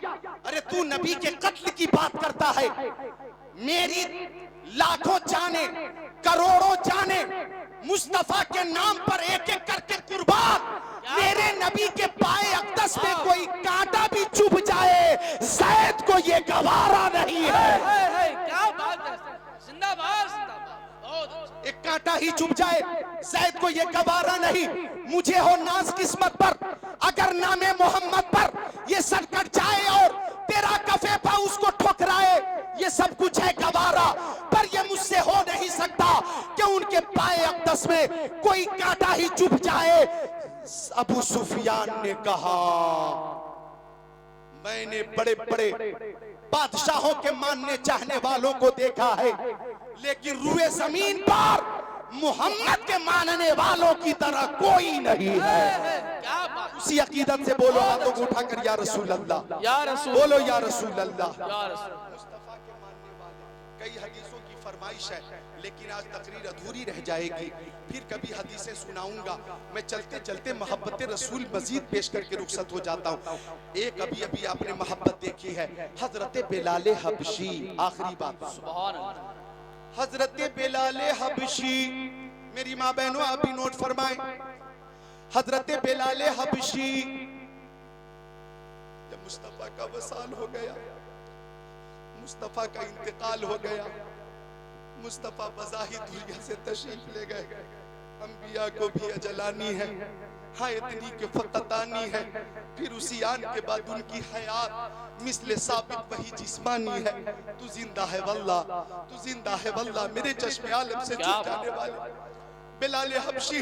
अरे तू नबी के कत्ल की बात करता है, मेरी लाखों जाने करोड़ों जाने मुस्तफा के नाम पर एक एक करके कुर्बान, मेरे नबी के पाए अक़दस में कोई कांटा भी चुभ जाए, ज़ैद को ये गवारा नहीं है। क्या बात है, जिंदाबाद जिंदाबाद। एक कांटा ही चुभ जाए, ज़ैद को ये गवारा नहीं। मुझे हो नाज किस्मत पर, अगर नामे मोहम्मद पर ये सर कट जाए और तेरा कफेफा उसको ठुकराए, ये सब कुछ है गवारा, पर ये मुझसे हो नहीं सकता कि उनके पाए अक़दस में कोई कांटा ही चुभ जाए। अबू सुफियान ने कहा, मैंने बड़े बड़े बादशाहों के मानने चाहने वालों को देखा है, लेकिन रुए जमीन पर मोहम्मद के मानने वालों की तरह कोई नहीं है। क्या बात, उसी अकीदत से बोलो, हाथों को उठाकर या रसूल अल्लाह, या रसूल, बोलो या रसूल अल्लाह। या रसूल। मुस्तफा के मानने वाले, कई हदीसों की फरमाइश है, लेकिन आज तकरीर अधूरी रह जाएगी, फिर कभी हदीसें सुनाऊंगा। मैं चलते चलते मोहब्बत रसूल मजीद पेश करके रुखसत हो जाता हूँ। एक अभी अभी आपने मोहब्बत देखी है, हजरत बिलाल हबशी, आखिरी बात, सुभान अल्लाह। हजरत बिलाल हबशी मेरी माँ बहनों आप भी नोट फरमाएं, हजरत बिलाल हबशी जब मुस्तफा का वसाल हो गया, मुस्तफा का इंतकाल हो गया, मुस्तफा बज़ाहिर दुनिया से तशरीफ ले गए। अंबिया को भी अजलानी है, हाँ इतनी के फकत आनी है, फिर उसी आन के बाद उनकी हयात मिसले साबित वही जिस्मानी है। तू जिंदा है वल्लाह, तू जिंदा है वल्लाह, मेरे चश्मे आलम से छूट जाने वाले बिलाल हबशी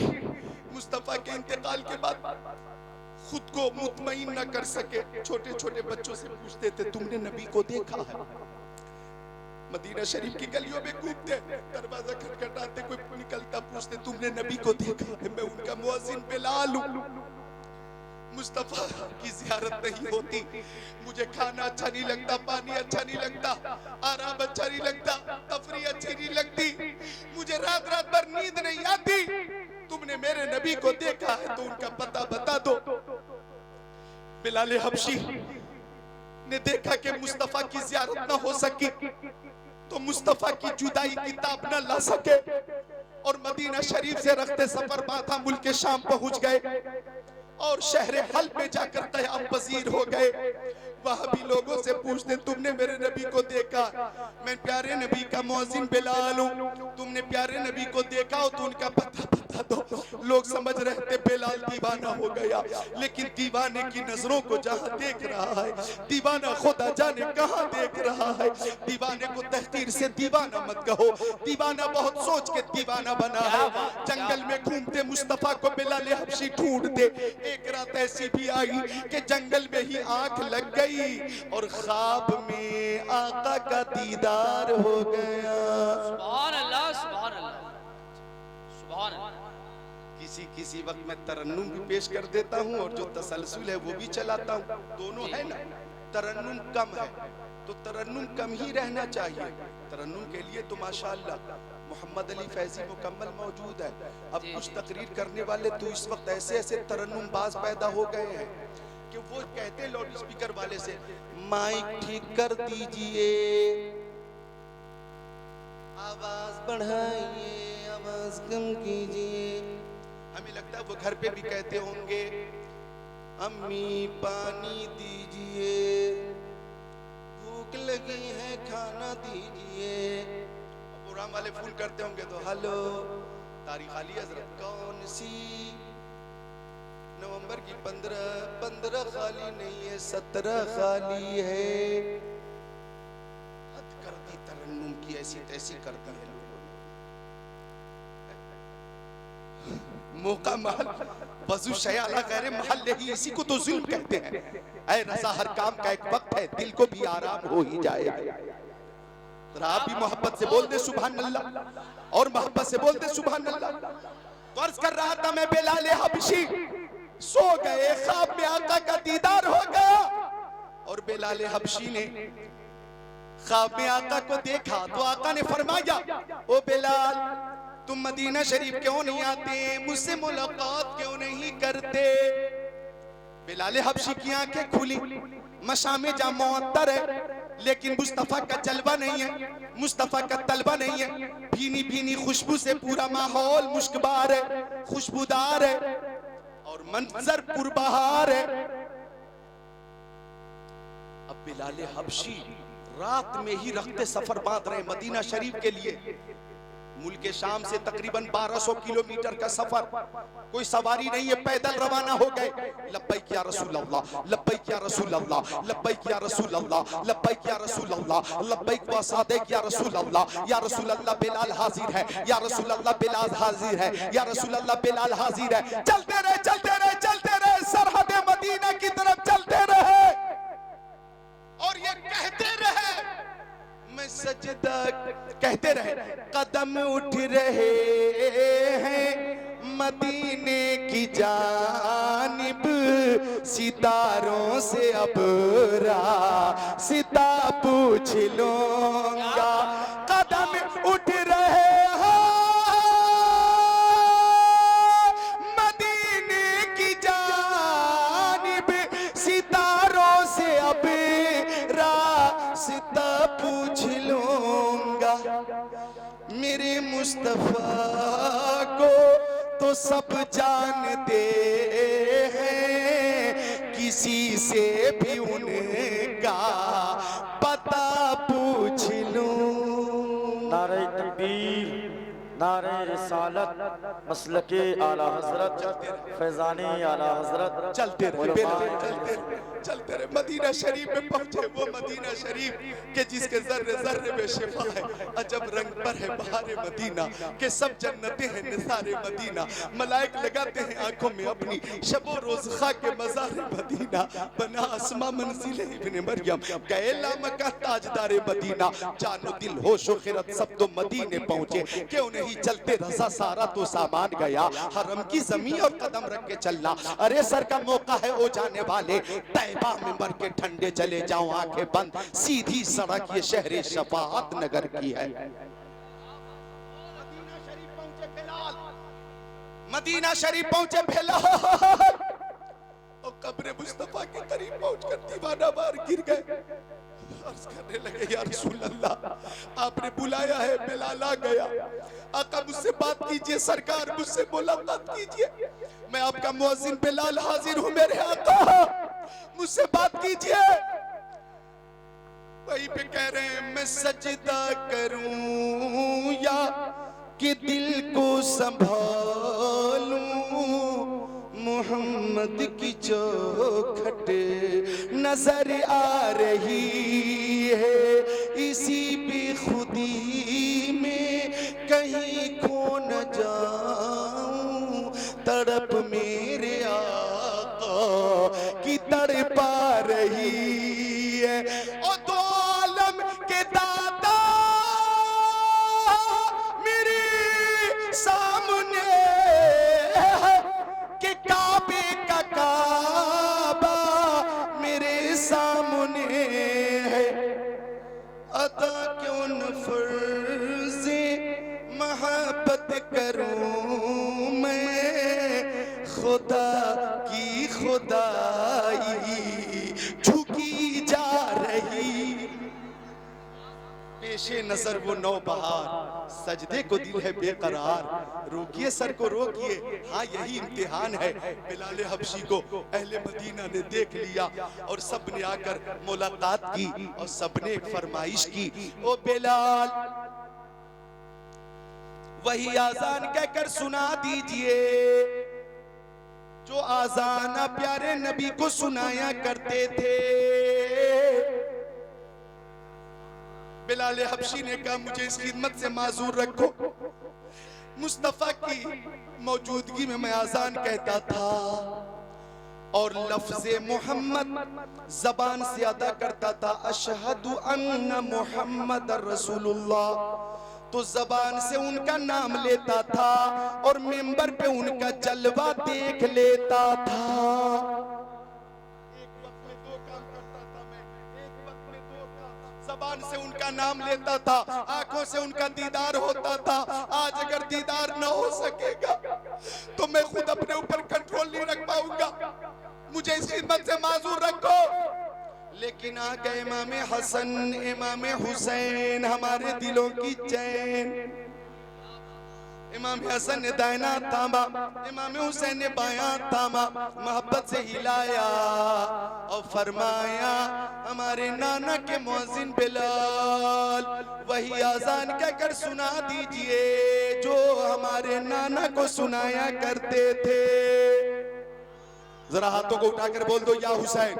मुस्तफा के इंतकाल के बाद खुद को मुतमईन न कर सके, छोटे छोटे बच्चों से पूछते थे तुमने नबी को देखा है? मदीना शरीफ की गलियों में घूमते, दरवाजा खटखटाते, कोई निकलता, पूछते तुमने नबी को देखा है? मैं उनका मुअज्जिन बिलाल हूं। मुस्तफा की जियारत नहीं होती, मुझे खाना अच्छा नहीं लगता, पानी अच्छा नहीं लगता, आराम अच्छा नहीं लगता, तफरी अच्छी नहीं लगती, मुझे रात रात भर नींद नहीं आती। तुमने मेरे नबी को देखा है तो उनका पता बता दो। बिलाल हबशी ने देखा कि मुस्तफा की जियारत ना हो सकी तो मुस्तफा की जुदाई की ताब न ला सके और मदीना शरीफ से रखते सफर माथा मुल्क शाम पहुंच गए और शहर हल में जाकर क़याम पजीर हो गए। वहां भी लोगों से पूछते तुमने मेरे नबी को देखा? मैं प्यारे नबी का मुअज्जिन बिलाल हूं। तुमने प्यारे नबी को देखा हो तो उनका पता बता दो। लोग समझ रहे थे बिलाल दीवाना हो गया, लेकिन दीवाने की नजरों को जहां देख रहा है, दीवाना खुदा जाने कहां देख रहा है। दीवाने को तहकीर से दीवाना मत कहो, दीवाना बहुत सोच के दीवाना बना है। जंगल में घूमते मुस्तफा को बिलाल हबशी ढूंढते। एक रात ऐसी भी आई कि जंगल में ही आंख लग गई और ख्वाब में आका का दीदार हो गया। सुभान अल्लाह, सुभान अल्लाह, सुभान अल्लाह। किसी वक्त मैं तरन्नुम भी पेश कर देता हूँ और जो तसलसल है वो भी चलाता हूँ, दोनों है ना। तरन्नुम कम है तो तरन्नुम कम ही रहना चाहिए। तरन्नुम के लिए तो माशाअल्लाह मोहम्मद अली फैजी मुकम्मल मौजूद है। अब कुछ तकरीर करने वाले तो इस वक्त ऐसे ऐसे तरन्नुम बाज पैदा हो गए हैं कि वो कहते लाउड स्पीकर वाले से माइक ठीक कर दीजिए, आवाज बढ़ाइए, आवाज कम कीजिए। हमें लगता है वो घर पे भी कहते होंगे अम्मी पानी दीजिए, भूख लगी है खाना दीजिए। प्रोग्राम वाले फोन करते होंगे तो हेलो तारीख आली हजरत कौन सी, नवंबर की 15 खाली नहीं है 17 खाली है। हद कर दी तरन्नुम की, ऐसी तैसी करता है। मौका महल वजू शयाला गैर महल ही, इसी को तो जुल्म कहते हैं। ऐ रज़ा हर काम का एक वक्त है, दिल को भी आराम हो ही जाएगा। तो आप भी मोहब्बत से बोल दे सुभान अल्लाह और मोहब्बत से बोल दे सुभान अल्लाह। तो अर्ज कर रहा था मैं बिलाल हबशी सो गए, ख्वाब में आका का दीदार हो गया और बिलाल हबशी ने ख्वाब में आका को देखा तो आका ने फरमाया ओ बिलाल तुम मदीना शरीफ क्यों नहीं आते, मुझसे मुलाकात क्यों नहीं करते। बिलाल हबशी की आंखें खुली, मशामे जा मुअत्तर है लेकिन मुस्तफा का जलवा नहीं है, मुस्तफा का तलबा नहीं है। भीनी भीनी खुशबू से पूरा माहौल मुश्कबार है, खुशबूदार है और मंजर पुरबहार है। अब बिलाल हबशी रात में ही रखते सफर बांध रहे मदीना शरीफ के लिए। मुल्क शाम से तकरीबन 1200 किलोमीटर का सफर, कोई सवारी नहीं है, पैदल रवाना हो गए। लब्बैक या रसूल अल्लाह, लब्बैक या रसूल अल्लाह, लब्बैक या रसूल अल्लाह, लब्बैक या रसूल अल्लाह, लब्बैक व सादिक या रसूल अल्लाह। या रसूल अल्लाह बिलाल हाजिर है, या रसूल अल्लाह बिलाल हाजिर है, या रसूल अल्लाह बिलाल हाजिर है। चलते रहे चलते रहे चलते रहे, सरहद मदीना की तरफ चलते रहे और ये कहते रहे मैं सजदा, कहते रहे कदम उठ रहे हैं मदीने की जानिब, सितारों से अब रास्ता पूछ लूंगा। कदम उठ रहे हैं मदीने की जानिब, सितारों से अब रास्ता पूछ लूंगा। मेरे मुस्तफा को तो सब जानते हैं, किसी से भी उनका पता पूछ लूं। नारे तकबीर, नारे रिसालत, मसलके आला हजरत, फैजानी आला हजरत। चलते रहे बेलाल, चलते रहे। मदीना शरीफ में पहुंचे, वो मदीना शरीफ के जिसके जर्रे जर्रे में शिफा है, अजब रंग पर है बहारे मदीना, के सब जन्नतें हैं निसारे मदीना। मलाइक लगाते हैं आंखों में अपनी, शबो रोज खा के मज़ारे मदीना। बना अस्मा मंजिल इब्ने मरियम, कैला मक्का ताजदारे मदीना। जानो दिल होश व खिरत सब तो मदीने पहुंचे, क्यों नहीं चलते रजा सारा तो सामान गया। हरम की जमीन और कदम रख के चलना, अरे सर का मौका है ओ जाने वाले। तैबा में मर के ठंडे चले जाओ आंखें बंद, सीधी सड़क ये शहर शफाअत नगर की है। मदीना शरीफ पहुंचे बेलाल, और कब्र मुस्तफा के करीब पहुंचकर दीवाना बार गिर गए। अर्ज करने लगे, या रसूल अल्लाह, आपने बुलाया है। बेलाल आ गया। आका मुझसे बात कीजिए सरकार, मुझसे मुलाकात कीजिए। मैं आपका मुअज्जिन बेलाल हाजिर हूं मेरे आका, मुझसे बात कीजिए। वहीं पे कह रहे हैं, मैं सजदा करूं या कि दिल को संभालूं, मोहम्मद की चौखट नजर आ रही है, इसी बेखुदी में कहीं खो न जाऊं। तड़प मेरे आका की तड़पा रही है। ओ दो आलम के दाता मेरे सामने, के काबे का काबा मेरे सामने है। अता क्यों न फर्ज़े मोहब्बत करूं मैं, खुदा की खुदाई झुकी जा रही। पेशे नजर वो नौबहार, सजदे को दिल है बेकरार। रोकिए सर को रोकिए, हाँ यही इम्तिहान है। बिलाल हबशी को अहले मदीना ने देख लिया और सब ने आकर मुलाकात की और सबने एक फरमाइश की, ओ बिलाल वही आजान कहकर सुना दीजिए जो आजान प्यारे नबी को सुनाया करते थे। बिलाल हबशी ने कहा, मुझे इस खिदमत से माजूर रखो। मुस्तफा की मौजूदगी में मैं आजान कहता था और लफ्ज़े मोहम्मद जबान से अदा करता था, अशहदु अन्ना मुहम्मद रसूलुल्लाह। तो जबान से उनका नाम लेता था और मिंबर पे उनका जलवा देख लेता था। एक वक्त में दो काम करता था मैं, एक वक्त में दो काम। जबान से उनका नाम लेता था, आंखों से उनका दीदार होता था। आज अगर दीदार न हो सकेगा तो मैं खुद अपने ऊपर कंट्रोल नहीं रख पाऊंगा, मुझे इस खिदमत से माजूर रखो। लेकिन आ गए इमाम हसन, इमाम हुसैन, हमारे दिलों की चैन। इमाम हसन ने दाहिना थामा, इमाम हुसैन ने बायां थामा, मोहब्बत से हिलाया और फरमाया, हमारे नाना के मुअज्जिन बिलाल वही आजान कहकर सुना दीजिए जो हमारे नाना को सुनाया करते थे। जरा हाथों को उठाकर बोल दो, या हुसैन।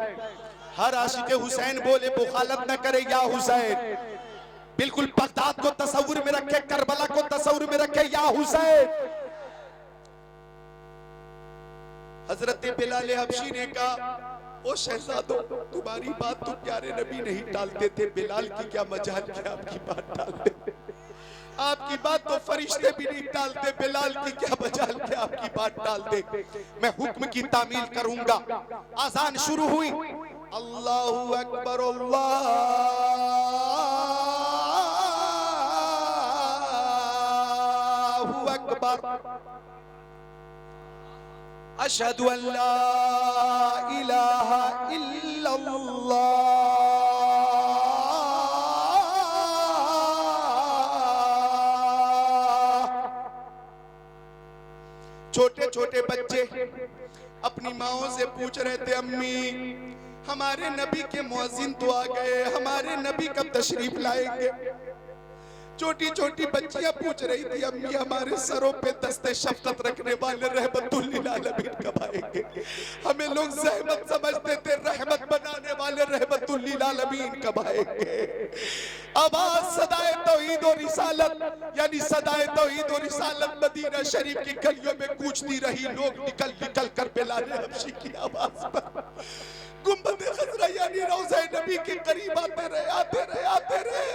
हर आशिक हुसैन बोले, मुखालत न करे, या हुसैन। बिल्कुल बगदाद को तस्वुर में रखे, करबला को तस्वुर में रखे, या हुसैन। हजरत बिलाल हबशी ने कहा, ओ शहजादो, तुम्हारी बात तो प्यारे नबी नहीं टालते थे, बिलाल की क्या मजाल कि आपकी बात टालते। आपकी बात तो फरिश्ते भी नहीं टालते, बिलाल की क्या मजाल कि आपकी बात टाल दे। मैं हुक्म की तामील करूंगा। आजान शुरू हुई, अल्लाहु अकबर, अल्लाहु अकबर, अशहदु अल्ला इलाहा इल्लल्लाह। छोटे छोटे बच्चे अपनी माओं से पूछ रहे थे, अम्मी हमारे नबी के मुअज्जिन तो आ गए, हमारे नबी कब तशरीफ लाएंगे। छोटी छोटी बच्चियां पूछ रही थी, अम्मी हमारे सरों पे दस्ते शफकत रखने वाले रहमतुल लिल आलमीन कब आएंगे। हमें लोग ज़हमत समझते थे, रहमत बनाने वाले रहमतुल लिल आलमीन कब आएंगे। आवाज सदाए तौहीद और रिसालत यानी सदाए तौहीद और रिसालत मदीना शरीफ की गलियों में गूंजती रही। लोग निकल निकल कर बिलाल हबशी की आवाज पर गुंबद खजरा यानी रोज़े नबी के करीब आते रहे।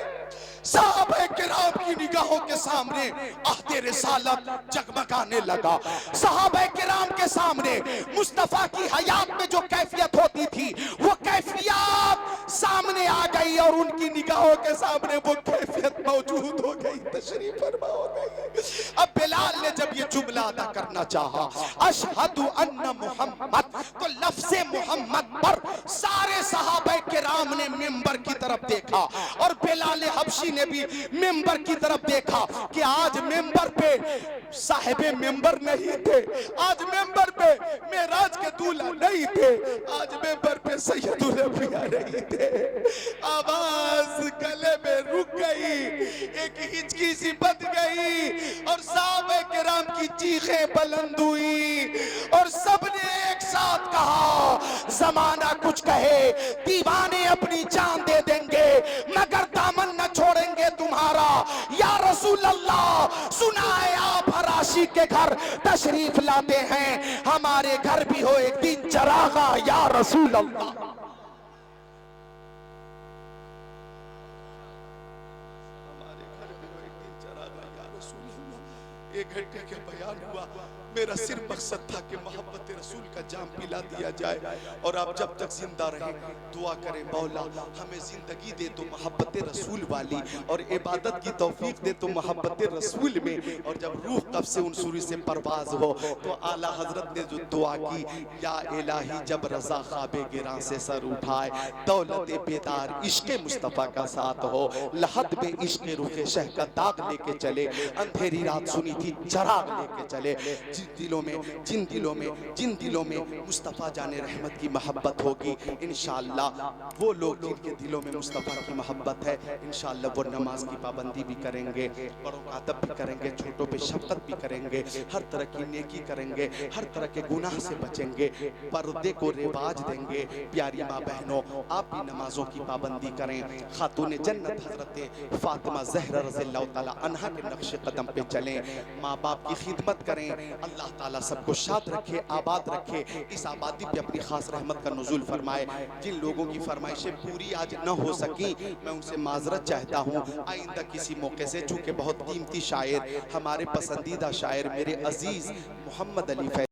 सहाबा किराम की निगाहों के सामने अहदे रिसालत जगमगाने लगा। सहाबा किराम के सामने मुस्तफा की हयात में जो कैफियत होती थी वो कैफियत सामने आ गई और उनकी निगाहों के सामने वो कैफियत मौजूद हो गई, तशरीफ फरमा हो गई। अब बिलाल ने जब ये जुमला अदा करना चाहा, अशहदु अन्ना मुहम्मद, तो लफ्ज़े मुहम्मद पर सारे सहाबा किराम ने मिंबर की तरफ देखा और बिलाल हबशी ने भी मिंबर की तरफ देखा कि आज मिंबर पे साहिबे मिंबर नहीं थे, आज मिंबर पे मेराज के दूल्हा नहीं थे, आज मिंबर पे सैयदुल अंबिया नहीं थे। आवाज गले में रुक गई, एक हिचकी सी बच गई और साहबे किराम की चीखें बुलंद हुई और सबने एक साथ कहा, जमाना कुछ कहे दीवाने अपनी जान दे देंगे मगर दामन न छोड़ेंगे तुम्हारा। या रसूल अल्लाह, सुना है आप हराशी के घर तशरीफ लाते हैं, हमारे घर भी हो एक दिन चरागा या रसूल अल्लाह। हमारे घर भी हो एक दिन चरागा या रसूल अल्लाह। एक घंटे के बयान हुआ, मेरा सिर्फ मकसद था कि मोहब्बत रसूल का जाम पिला दिया जाए और आप जब तक जिंदा रहे दुआ करें, मौला हमें जिंदगी दे तो मोहब्बत रसूल वाली और इबादत की तौफीक दे तो मोहब्बत रसूल में। और जब रूह कब से उन सूरी से परवाज हो तो आला हजरत ने जो दुआ की, या इलाही जब रजा ख्वाबे गिरां से सर उठाए, दौलत बेदार इश्क मुस्तफ़ा का साथ हो, लहद में इश्क रुखे शह का दाग लेके चले, अंधेरी रात सुनी थी चराग लेके चले। जिन दिलों में मुस्तफ़ा जाने रहमत की मोहब्बत होगी, इंशाअल्लाह वो लोग जिनके दिलों में मुस्तफ़ा की मोहब्बत है, इंशाअल्लाह वो नमाज की पाबंदी भी करेंगे, बड़ों का अदब भी करेंगे, छोटों पे शफकत भी करेंगे, हर तरह की नेकी करेंगे, हर तरह के गुनाह से बचेंगे, पर्दे को रिवाज देंगे। प्यारी माँ बहनों, आप भी नमाजों की पाबंदी करें, खातून जन्नत हजरत फातिमा ज़हरा रज़ियल्लाहु ताला अन्हा के नक्शे कदम पे चलें, माँ बाप की खिदमत करें। अल्लाह ताला सबको शाद रखे, आबाद रखे, इस आबादी पे अपनी खास रहमत का नुज़ूल फरमाए। जिन लोगों की फरमाइशें पूरी आज न हो सकी, मैं उनसे माजरत चाहता हूँ, आइंदा किसी मौके से, चूँकि बहुत कीमती शायर, हमारे पसंदीदा शायर मेरे अजीज मोहम्मद अली